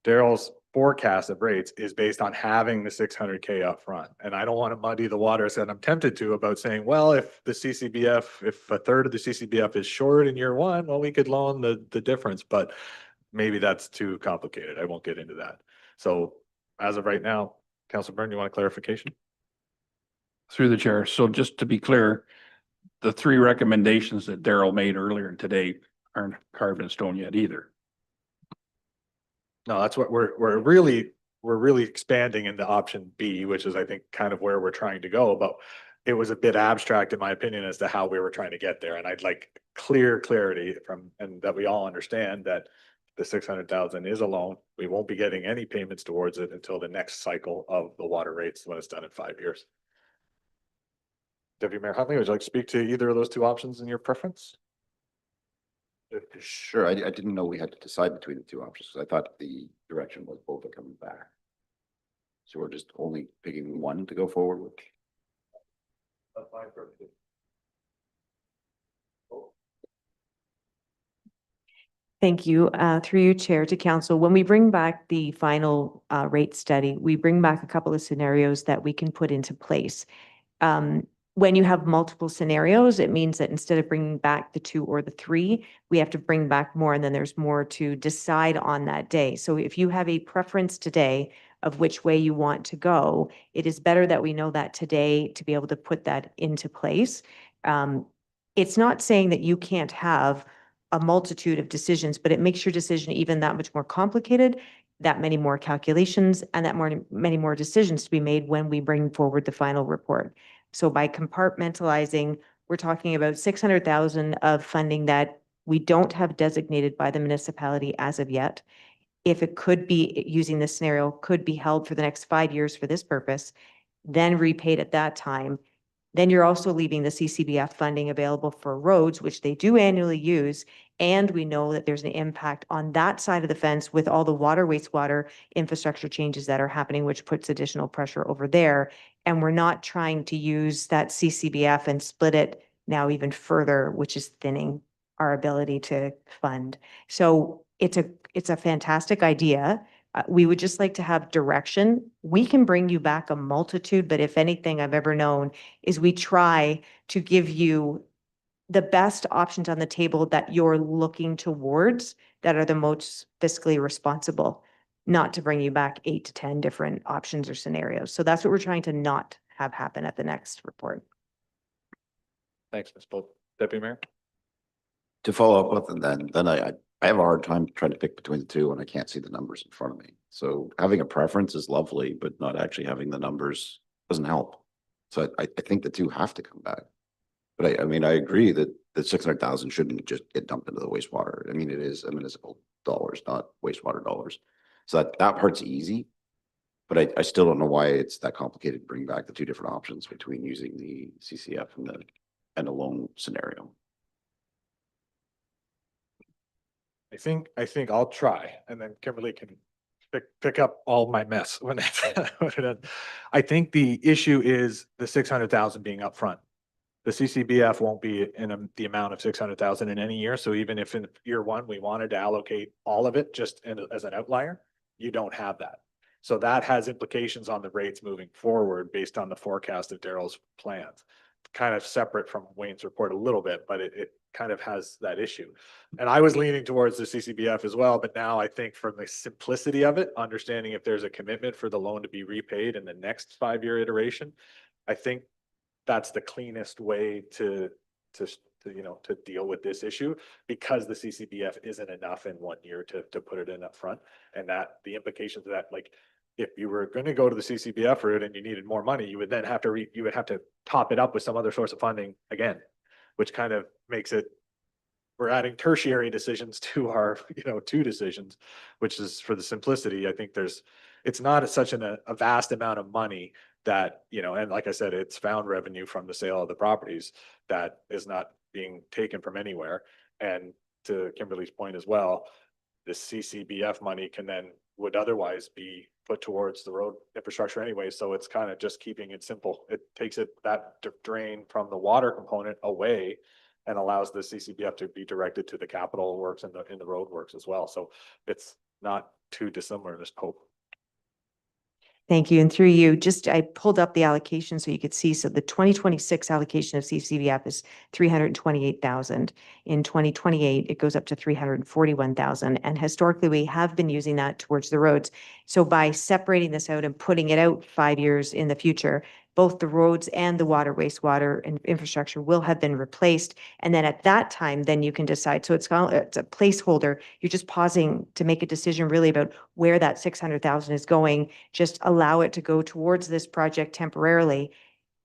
Daryl's forecast of rates is based on having the 600K up front. And I don't want to muddy the waters, and I'm tempted to about saying, well, if the CCBF, if a third of the CCBF is short in year one, well, we could loan the difference, but maybe that's too complicated. I won't get into that. So as of right now, Councilor Byrne, you want a clarification? Through the chair. So just to be clear, the three recommendations that Daryl made earlier today aren't carved in stone yet either. No, that's what we're really expanding into option B, which is, I think, kind of where we're trying to go, but it was a bit abstract in my opinion as to how we were trying to get there. And I'd like clarity from, and that we all understand that the 600,000 is a loan. We won't be getting any payments towards it until the next cycle of the water rates when it's done in 5 years. Deputy Mayor Huntley, would you like to speak to either of those two options in your preference? Sure, I didn't know we had to decide between the two options, because I thought the direction was both are coming back. So we're just only picking one to go forward with. Thank you. Through you, Chair, to Council. When we bring back the final rate study, we bring back a couple of scenarios that we can put into place. When you have multiple scenarios, it means that instead of bringing back the 2 or the 3, we have to bring back more, and then there's more to decide on that day. So if you have a preference today of which way you want to go, it is better that we know that today to be able to put that into place. It's not saying that you can't have a multitude of decisions, but it makes your decision even that much more complicated, that many more calculations, and many more decisions to be made when we bring forward the final report. So by compartmentalizing, we're talking about 600,000 of funding that we don't have designated by the municipality as of yet. If it could be, using this scenario, could be held for the next 5 years for this purpose, then repaid at that time. Then you're also leaving the CCBF funding available for roads, which they do annually use. And we know that there's an impact on that side of the fence with all the water, wastewater infrastructure changes that are happening, which puts additional pressure over there. And we're not trying to use that CCBF and split it now even further, which is thinning our ability to fund. So it's a fantastic idea. We would just like to have direction. We can bring you back a multitude, but if anything I've ever known is we try to give you the best options on the table that you're looking towards that are the most fiscally responsible, not to bring you back 8 to 10 different options or scenarios. So that's what we're trying to not have happen at the next report. Thanks, Ms. Pope. Deputy Mayor? To follow up with, and then I have a hard time trying to pick between the two when I can't see the numbers in front of me. So having a preference is lovely, but not actually having the numbers doesn't help. So I think the two have to come back. But I mean, I agree that the 600,000 shouldn't just get dumped into the wastewater. I mean, it is a municipal dollars, not wastewater dollars. So that part's easy. But I still don't know why it's that complicated to bring back the two different options between using the CCF and the loan scenario. I think I'll try, and then Kimberly can pick up all my mess when it, I think the issue is the 600,000 being upfront. The CCBF won't be in the amount of 600,000 in any year. So even if in year one, we wanted to allocate all of it just as an outlier, you don't have that. So that has implications on the rates moving forward based on the forecast of Daryl's plans. Kind of separate from Wayne's report a little bit, but it kind of has that issue. And I was leaning towards the CCBF as well, but now I think from the simplicity of it, understanding if there's a commitment for the loan to be repaid in the next 5-year iteration, I think that's the cleanest way to to deal with this issue because the CCBF isn't enough in 1 year to put it in up front. And that the implications of that, like, if you were going to go to the CCBF route and you needed more money, you would then have to you would have to top it up with some other source of funding again, which kind of makes it, we're adding tertiary decisions to our, two decisions, which is for the simplicity. I think it's not such a vast amount of money that, and like I said, it's found revenue from the sale of the properties that is not being taken from anywhere. And to Kimberly's point as well, the CCBF money would otherwise be put towards the road infrastructure anyway. So it's kind of just keeping it simple. It takes that drain from the water component away and allows the CCBF to be directed to the capital works and in the road works as well. So it's not too dissimilar, this Pope. Thank you. And through you, I pulled up the allocation so you could see. So the 2026 allocation of CCBF is 328,000. In 2028, it goes up to 341,000. And historically, we have been using that towards the roads. So by separating this out and putting it out 5 years in the future, both the roads and the water, wastewater and infrastructure will have been replaced. And then at that time, then you can decide. So it's a placeholder. You're just pausing to make a decision really about where that 600,000 is going. Just allow it to go towards this project temporarily.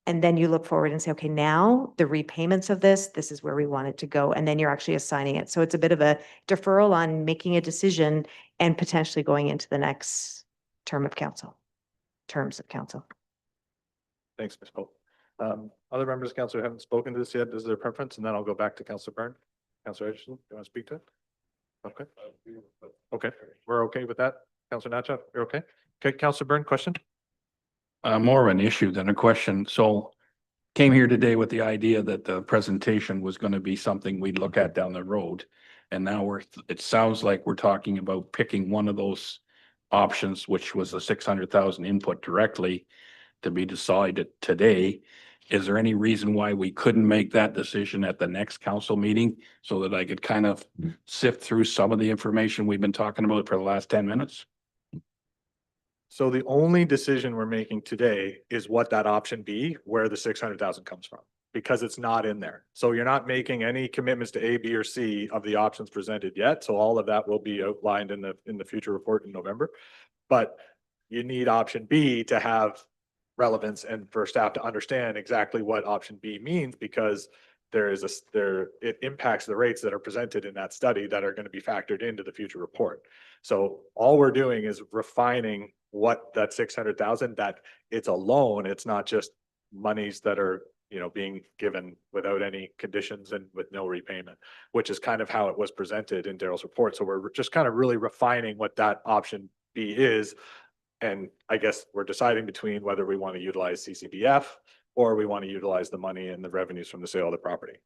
And then you look forward and say, okay, now the repayments of this is where we want it to go. And then you're actually assigning it. So it's a bit of a deferral on making a decision and potentially going into the next terms of council. Thanks, Ms. Pope. Other members of council who haven't spoken to this yet, is there a preference? And then I'll go back to Councilor Byrne. Councilor Edgerton, you want to speak to it? Okay. Okay, we're okay with that. Councilor Natchez, you're okay? Okay, Councilor Byrne, question? More of an issue than a question. So came here today with the idea that the presentation was going to be something we'd look at down the road. And now it sounds like we're talking about picking one of those options, which was the 600,000 input directly to be decided today. Is there any reason why we couldn't make that decision at the next council meeting so that I could kind of sift through some of the information we've been talking about for the last 10 minutes? So the only decision we're making today is what that option B, where the 600,000 comes from, because it's not in there. So you're not making any commitments to A, B, or C of the options presented yet. So all of that will be outlined in the future report in November. But you need option B to have relevance and for staff to understand exactly what option B means, because it impacts the rates that are presented in that study that are going to be factored into the future report. So all we're doing is refining what that 600,000, that it's a loan. It's not just monies that are, being given without any conditions and with no repayment, which is kind of how it was presented in Daryl's report. So we're just kind of really refining what that option B is. And I guess we're deciding between whether we want to utilize CCBF or we want to utilize the money and the revenues from the sale of the property.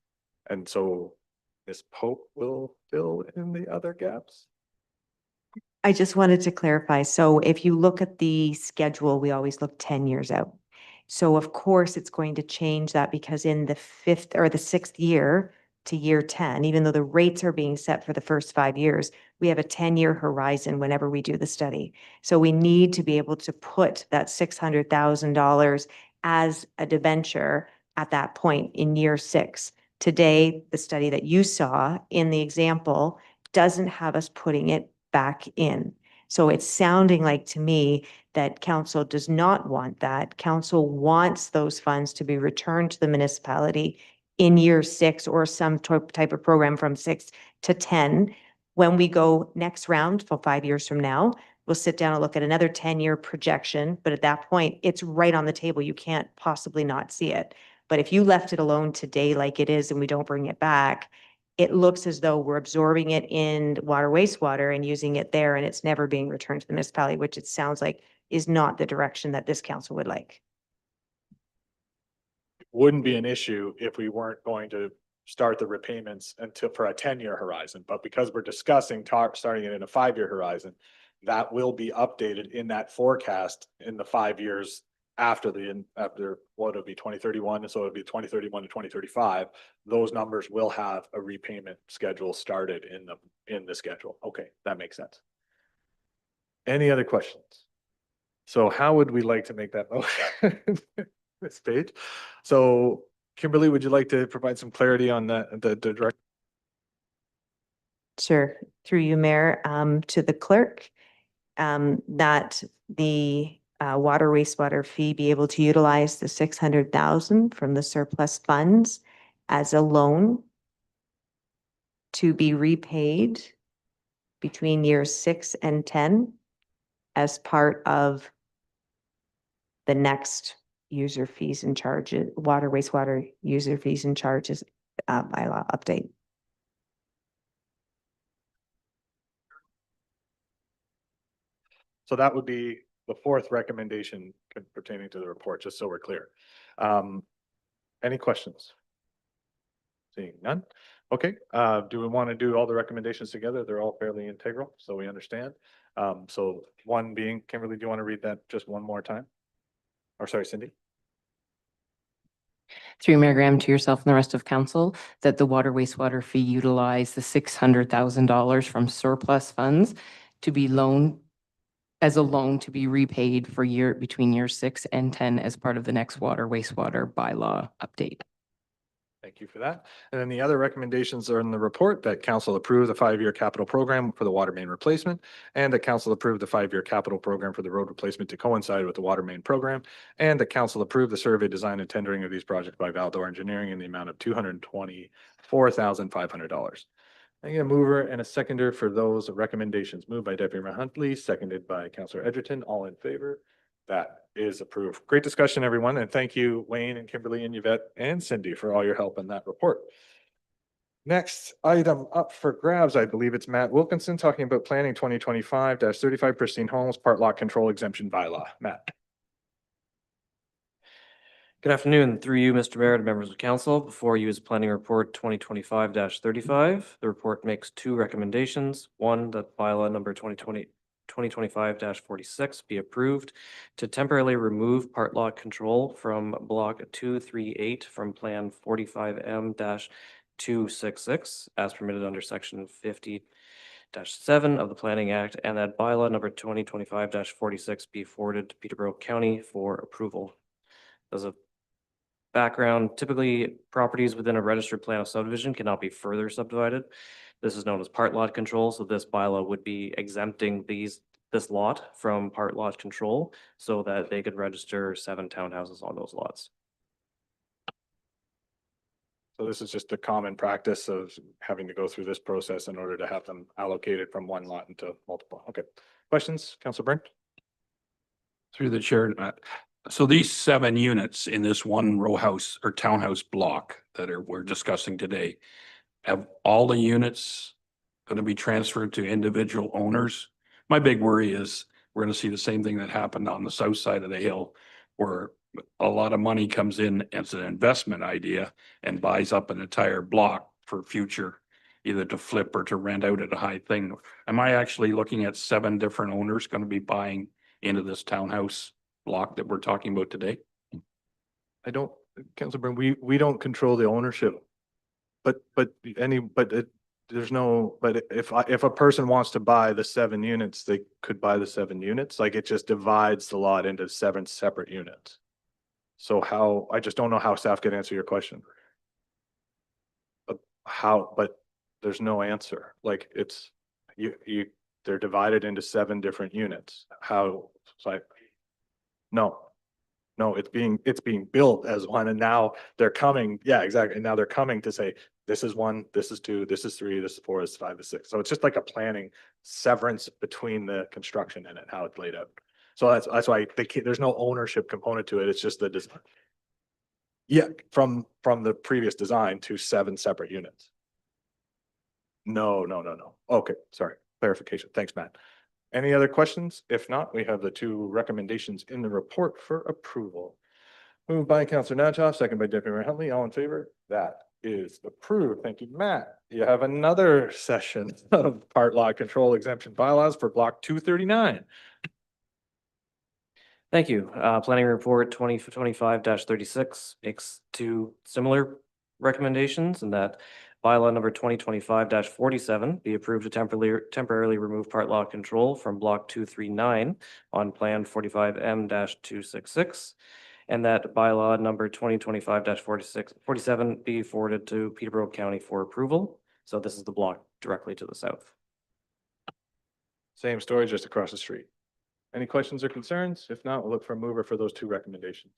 And so Ms. Pope will fill in the other gaps. I just wanted to clarify. So if you look at the schedule, we always look 10 years out. So of course it's going to change that, because in the 5th or the 6th year to year 10, even though the rates are being set for the first 5 years, we have a 10-year horizon whenever we do the study. So we need to be able to put that $600,000 as a debenture at that point in year 6. Today, the study that you saw in the example doesn't have us putting it back in. So it's sounding like to me that council does not want that. Council wants those funds to be returned to the municipality in year 6 or some type of program from 6 to 10. When we go next round for 5 years from now, we'll sit down and look at another 10-year projection. But at that point, it's right on the table. You can't possibly not see it. But if you left it alone today like it is and we don't bring it back, it looks as though we're absorbing it in water, wastewater and using it there, and it's never being returned to the municipality, which it sounds like is not the direction that this council would like. Wouldn't be an issue if we weren't going to start the repayments for a 10-year horizon. But because we're discussing starting it in a 5-year horizon, that will be updated in that forecast in the 5 years after what it'll be 2031. And so it'll be 2031 to 2035. Those numbers will have a repayment schedule started in the schedule. Okay, that makes sense. Any other questions? So how would we like to make that motion? This page. So Kimberly, would you like to provide some clarity on that, the direct? Sure, through you, Mayor, to the clerk, that the water wastewater fee be able to utilize the 600,000 from the surplus funds as a loan to be repaid between years 6 and 10 as part of the next user fees and charges, water wastewater user fees and charges bylaw update. So that would be the fourth recommendation pertaining to the report, just so we're clear. Any questions? Seeing none? Okay, do we want to do all the recommendations together? They're all fairly integral, so we understand. So one being, Kimberly, do you want to read that just one more time? Or sorry, Cindy? Through Mayor Graham to yourself and the rest of council, that the water wastewater fee utilize the $600,000 from surplus funds to be loaned as a loan to be repaid for between year 6 and 10 as part of the next water wastewater bylaw update. Thank you for that. And then the other recommendations are in the report that council approve the 5-year capital program for the water main replacement, and that council approve the 5-year capital program for the road replacement to coincide with the water main program, and that council approve the survey design and tendering of these projects by Valdor Engineering in the amount of $224,500. I get a mover and a seconder for those recommendations. Moved by Deputy Mayor Huntley, seconded by Councillor Edgerton. All in favor? That is approved. Great discussion, everyone. And thank you, Wayne and Kimberly and Yvette and Cindy, for all your help in that report. Next item up for grabs, I believe it's Matt Wilkinson talking about planning 2025-35 Pristine Homes Part Lot Control Exemption Bylaw. Matt. Good afternoon, through you, Mr. Mayor and members of council. Before you is Planning Report 2025-35. The report makes 2 recommendations. One, that bylaw number 2025-46 be approved to temporarily remove part lot control from block 238 from plan 45M-266 as permitted under section 50-7 of the Planning Act, and that bylaw number 2025-46 be forwarded to Peterborough County for approval. As a background, typically properties within a registered plan of subdivision cannot be further subdivided. This is known as part lot control, so this bylaw would be exempting this lot from part lot control so that they could register 7 townhouses on those lots. So this is just a common practice of having to go through this process in order to have them allocated from one lot into multiple. Okay. Questions, Councilor Brent? Through the chair, so these 7 units in this one row house or townhouse block that we're discussing today, have all the units going to be transferred to individual owners? My big worry is we're going to see the same thing that happened on the south side of the hill, where a lot of money comes in as an investment idea and buys up an entire block for future, either to flip or to rent out at a high thing. Am I actually looking at 7 different owners going to be buying into this townhouse block that we're talking about today? I don't, Councilor Brent, we don't control the ownership. But there's no, but if a person wants to buy the 7 units, they could buy the 7 units. Like, it just divides the lot into 7 separate units. So how, I just don't know how staff could answer your question. But there's no answer. Like, it's, they're divided into 7 different units. How, so no, it's being built as one, and now they're coming, yeah, exactly. And now they're coming to say, this is 1, this is 2, this is 3, this is 4, this is 5, this is 6. So it's just like a planning severance between the construction and it, how it's laid out. So that's why there's no ownership component to it. It's just the design. Yeah, from the previous design to 7 separate units. No. Okay, sorry, clarification. Thanks, Matt. Any other questions? If not, we have the 2 recommendations in the report for approval. Moved by Councillor Natchoff, second by Deputy Mayor Huntley. All in favor? That is approved. Thank you, Matt. You have another session of part lot control exemption bylaws for block 239. Thank you. Planning Report 2025-36 makes 2 similar recommendations, and that bylaw number 2025-47 be approved to temporarily remove part lot control from block 239 on plan 45M-266, and that bylaw number 2025-47 be forwarded to Peterborough County for approval. So this is the block directly to the south. Same story, just across the street. Any questions or concerns? If not, we'll look for a mover for those two recommendations.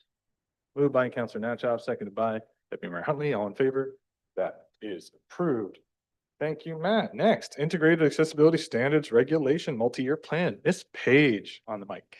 Moved by Counselor Natchoff, seconded by Deputy Mayor Huntley. All in favor? That is approved. Thank you, Matt. Next, Integrated Accessibility Standards Regulation Multi-Year Plan. Miss Page on the mic.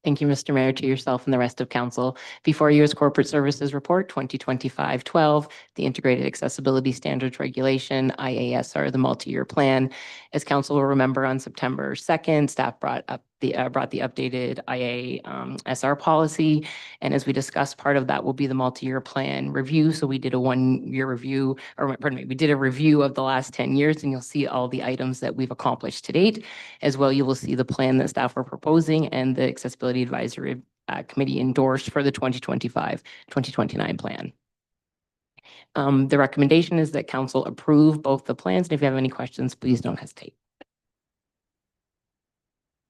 Thank you, Mr. Mayor, to yourself and the rest of council. Before you is Corporate Services Report 2025-12, the Integrated Accessibility Standards Regulation, IASR, the multi-year plan. As council will remember, on September 2nd, staff brought the updated IASR policy. And as we discussed, part of that will be the multi-year plan review. So we did a 1-year review, or pardon me, we did a review of the last 10 years, and you'll see all the items that we've accomplished to date. As well, you will see the plan that staff are proposing and the Accessibility Advisory Committee endorsed for the 2025-2029 plan. The recommendation is that council approve both the plans, and if you have any questions, please don't hesitate.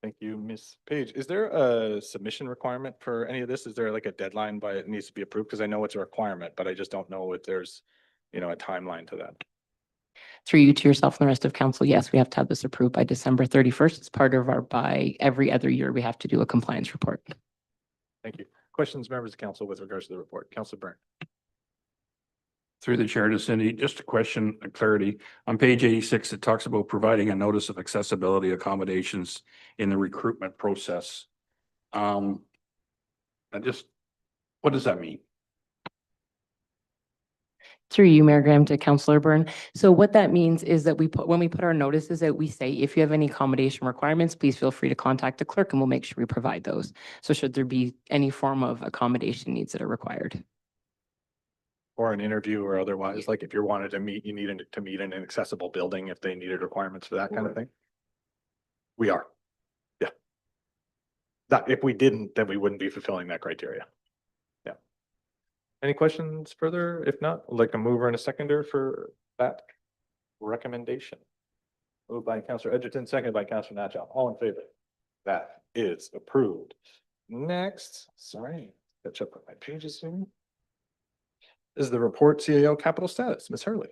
Thank you, Miss Page. Is there a submission requirement for any of this? Is there like a deadline by it needs to be approved? Because I know it's a requirement, but I just don't know if there's, a timeline to that. Through you to yourself and the rest of council, yes, we have to have this approved by December 31st. It's part of our, by every other year, we have to do a compliance report. Thank you. Questions, members of council with regards to the report? Councilor Byrne. Through the chair to Cindy, just a question of clarity. On page 86, it talks about providing a notice of accessibility accommodations in the recruitment process. What does that mean? Through you, Mayor Graham, to Councillor Byrne. So what that means is that when we put our notices out, we say, if you have any accommodation requirements, please feel free to contact the clerk and we'll make sure we provide those. So should there be any form of accommodation needs that are required. Or an interview or otherwise, like if you wanted to meet, you needed to meet in an accessible building if they needed requirements for that kind of thing. We are. Yeah. That if we didn't, then we wouldn't be fulfilling that criteria. Yeah. Any questions further? If not, I'd like a mover and a seconder for that recommendation. Moved by Councillor Edgerton, seconded by Councillor Natchoff. All in favor? That is approved. Next, sorry, catch up with my pages here. Is the report CAO capital status, Ms. Hurley.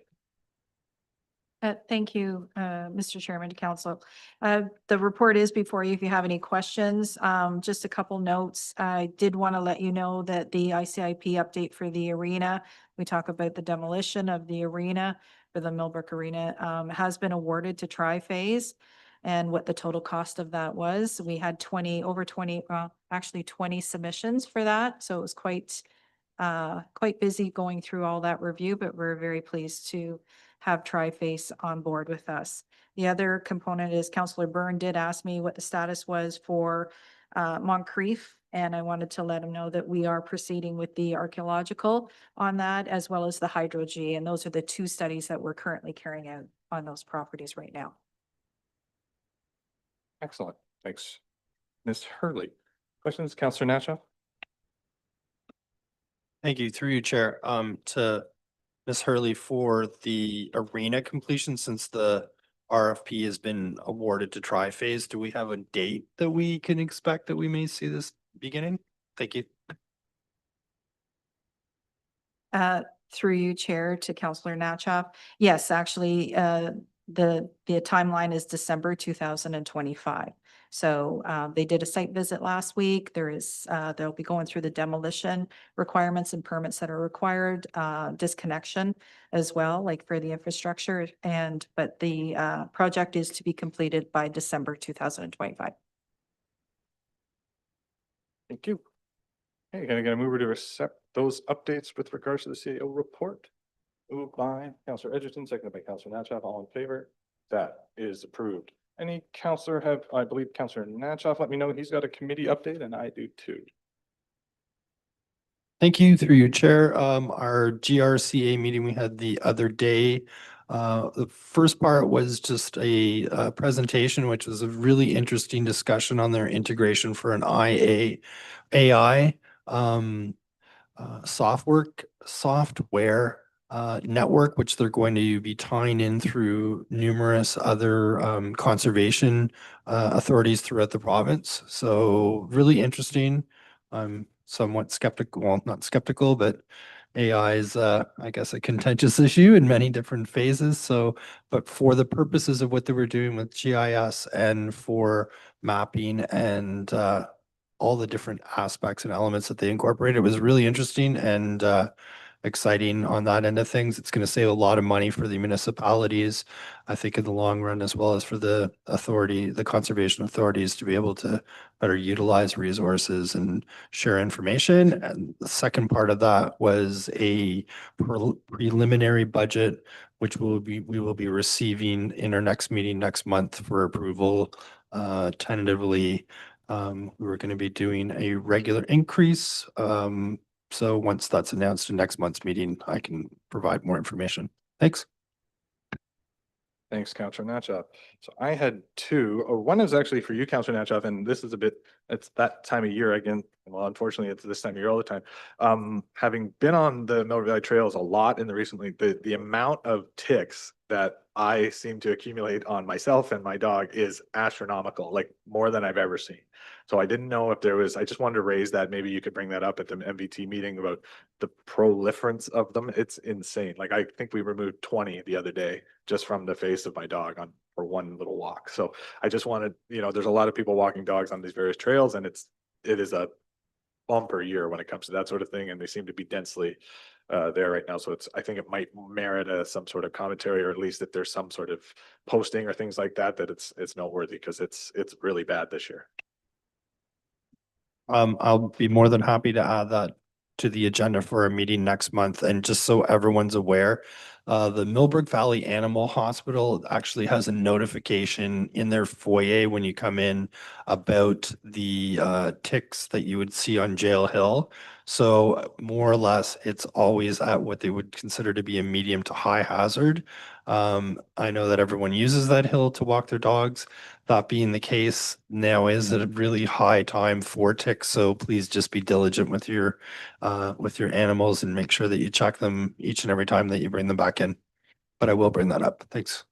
Thank you, Mr. Chairman to Council. The report is before you if you have any questions. Just a couple notes. I did want to let you know that the ICIP update for the arena, we talk about the demolition of the arena for the Millbrook Arena, has been awarded to Tri-Phase and what the total cost of that was. We had 20 submissions for that. So it was quite busy going through all that review, but we're very pleased to have Tri-Phase on board with us. The other component is Councillor Byrne did ask me what the status was for Moncrief, and I wanted to let him know that we are proceeding with the archaeological on that as well as the hydro-G, and those are the two studies that we're currently carrying out on those properties right now. Excellent. Thanks, Ms. Hurley. Questions, Councillor Natchoff? Thank you. Through you, Chair, to Ms. Hurley for the arena completion, since the RFP has been awarded to Tri-Phase, do we have a date that we can expect that we may see this beginning? Thank you. Through you, Chair, to Councillor Natchoff. Yes, actually, the timeline is December 2025. So they did a site visit last week. They'll be going through the demolition requirements and permits that are required, disconnection as well, like for the infrastructure. But the project is to be completed by December 2025. Thank you. Okay, gonna move over to accept those updates with regards to the CAO report. Moved by Councillor Edgerton, seconded by Councillor Natchoff. All in favor? That is approved. Any councillor I believe Councillor Natchoff, let me know he's got a committee update and I do too. Thank you. Through your chair, our GRCA meeting we had the other day. The first part was just a presentation, which was a really interesting discussion on their integration for an AI software network, which they're going to be tying in through numerous other conservation authorities throughout the province. So really interesting. I'm somewhat skeptical, well, not skeptical, but AI is, I guess, a contentious issue in many different phases. So, but for the purposes of what they were doing with GIS and for mapping and all the different aspects and elements that they incorporated, it was really interesting and exciting on that end of things. It's going to save a lot of money for the municipalities, I think, in the long run, as well as for the authority, the conservation authorities, to be able to better utilize resources and share information. And the second part of that was a preliminary budget, which we will be receiving in our next meeting next month for approval. Tentatively, we were going to be doing a regular increase. So once that's announced in next month's meeting, I can provide more information. Thanks. Thanks, Councillor Natchez. So I had two, or one is actually for you, Councillor Natchez, and this is a bit, it's that time of year again. Well, unfortunately, it's this time of year all the time. Having been on the Mill Valley Trails a lot in the recently, the amount of ticks that I seem to accumulate on myself and my dog is astronomical, like more than I've ever seen. So I didn't know if there was, I just wanted to raise that. Maybe you could bring that up at the MVT meeting about the proliferance of them. It's insane. Like I think we removed 20 the other day just from the face of my dog on for one little walk. So I just wanted, you know, there's a lot of people walking dogs on these various trails, and it is a bumper year when it comes to that sort of thing, and they seem to be densely there right now. So I think it might merit some sort of commentary, or at least if there's some sort of posting or things like that, that it's noteworthy, because it's really bad this year. I'll be more than happy to add that to the agenda for a meeting next month. And just so everyone's aware, the Millbrook Valley Animal Hospital actually has a notification in their foyer when you come in about the ticks that you would see on Jail Hill. So more or less, it's always at what they would consider to be a medium to high hazard. I know that everyone uses that hill to walk their dogs. That being the case, now is a really high time for ticks. So please just be diligent with your animals and make sure that you check them each and every time that you bring them back in. But I will bring that up. Thanks.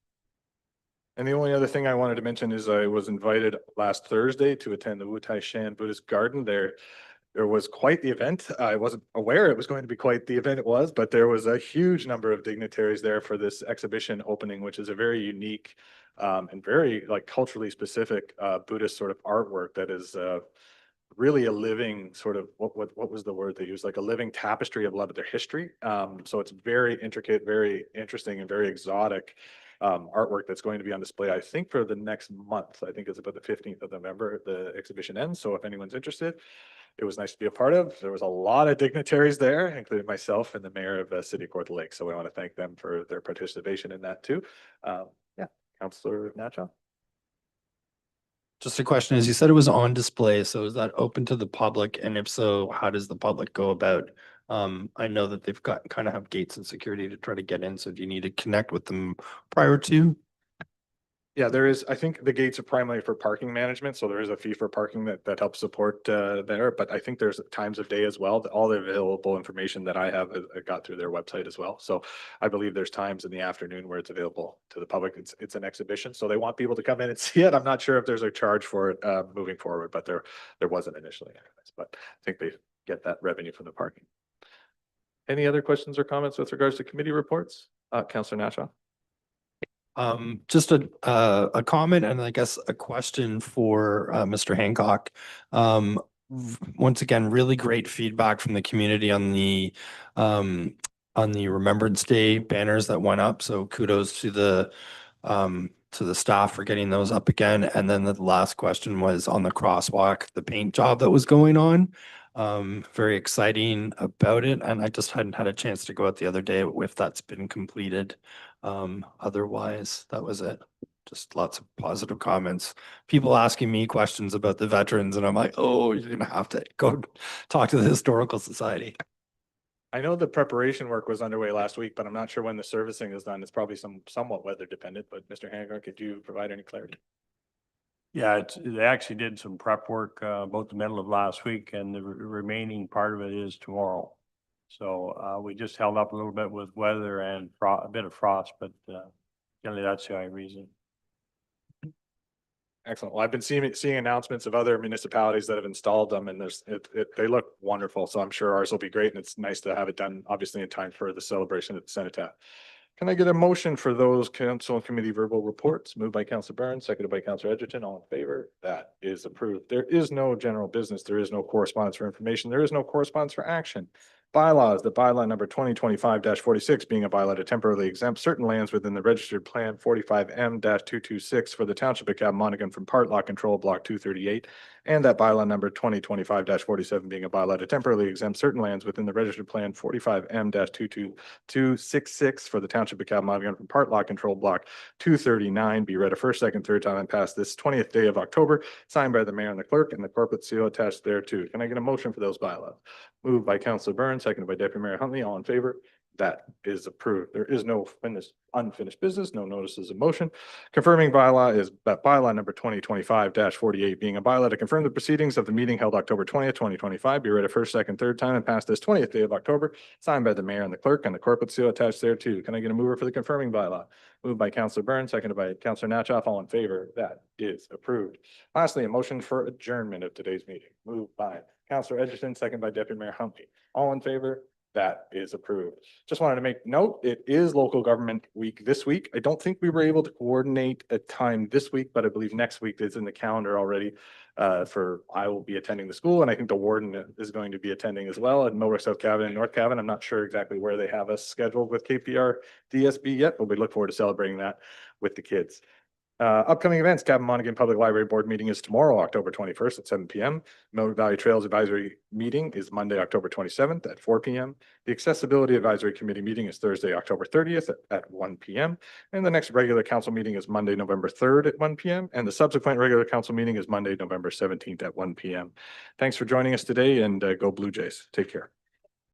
And the only other thing I wanted to mention is I was invited last Thursday to attend the Wu Tai Shan Buddhist Garden. There was quite the event. I wasn't aware it was going to be quite the event it was, but there was a huge number of dignitaries there for this exhibition opening, which is a very unique and very like culturally specific Buddhist sort of artwork that is really a living sort of, what was the word they used? Like a living tapestry of a lot of their history. So it's very intricate, very interesting, and very exotic artwork that's going to be on display, I think, for the next month. I think it's about the 15th of November, the exhibition ends. So if anyone's interested, it was nice to be a part of. There was a lot of dignitaries there, including myself and the mayor of the city of Kawartha Lake. So we want to thank them for their participation in that too. Yeah, Councillor Natchez. Just a question is, you said it was on display, so is that open to the public? And if so, how does the public go about? I know that they've got kind of have gates and security to try to get in. So do you need to connect with them prior to? Yeah, there is, I think the gates are primarily for parking management, so there is a fee for parking that helps support there, but I think there's times of day as well. All the available information that I have got through their website as well. So I believe there's times in the afternoon where it's available to the public. It's an exhibition, so they want people to come in and see it. I'm not sure if there's a charge for it moving forward, but there wasn't initially anyways, but I think they get that revenue from the parking. Any other questions or comments with regards to committee reports? Councillor Natchez. Just a comment and I guess a question for Mr. Hancock. Once again, really great feedback from the community on the Remembrance Day banners that went up. So kudos to the staff for getting those up again. And then the last question was on the crosswalk, the paint job that was going on. Very exciting about it. And I just hadn't had a chance to go out the other day if that's been completed. Otherwise, that was it. Just lots of positive comments. People asking me questions about the veterans, and I'm like, oh, you're gonna have to go talk to the Historical Society. I know the preparation work was underway last week, but I'm not sure when the servicing is done. It's probably somewhat weather dependent, but Mr. Hancock, could you provide any clarity? Yeah, they actually did some prep work about the middle of last week, and the remaining part of it is tomorrow. So we just held up a little bit with weather and a bit of frost, but generally that's the only reason. Excellent. Well, I've been seeing announcements of other municipalities that have installed them and they look wonderful. So I'm sure ours will be great and it's nice to have it done obviously in time for the celebration at the Cenotaph. Can I get a motion for those council and committee verbal reports? Moved by Councilor Burns, seconded by Councilor Edgerton. All in favor? That is approved. There is no general business. There is no correspondence for information. There is no correspondence for action. Bylaws, the bylaw number 2025-46 being a bylaw to temporarily exempt certain lands within the registered plan 45M-226 for the Township of Cabmonaghan from part lot control block 238. And that bylaw number 2025-47 being a bylaw to temporarily exempt certain lands within the registered plan 45M-22266 for the Township of Cabmonaghan from part lot control block 239 be read a first, second, third time and passed this 20th day of October, signed by the mayor and the clerk and the corporate seal attached thereto. Can I get a motion for those bylaws? Moved by Councilor Burns, seconded by Deputy Mayor Huntley. All in favor? That is approved. There is no unfinished business, no notices of motion. Confirming bylaw is that bylaw number 2025-48 being a bylaw to confirm the proceedings of the meeting held October 20th, 2025. Be read a first, second, third time and passed this 20th day of October, signed by the mayor and the clerk and the corporate seal attached thereto. Can I get a mover for the confirming bylaw? Moved by Councilor Burns, seconded by Councilor Natchoff. All in favor? That is approved. Lastly, a motion for adjournment of today's meeting. Moved by Councilor Edgerton, seconded by Deputy Mayor Huntley. All in favor? That is approved. Just wanted to make note, it is local government week this week. I don't think we were able to coordinate a time this week, but I believe next week is in the calendar already. I will be attending the school and I think the warden is going to be attending as well at Millbrook South Cavan and North Cavan. I'm not sure exactly where they have us scheduled with KPR DSB yet, but we look forward to celebrating that with the kids. Upcoming events, Cavan Monaghan Public Library Board meeting is tomorrow, October 21st at 7 p.m. Millbrook Valley Trails Advisory meeting is Monday, October 27th at 4 p.m. The Accessibility Advisory Committee meeting is Thursday, October 30th at 1 p.m. And the next regular council meeting is Monday, November 3rd at 1 p.m. And the subsequent regular council meeting is Monday, November 17th at 1 p.m. Thanks for joining us today and go Blue Jays. Take care.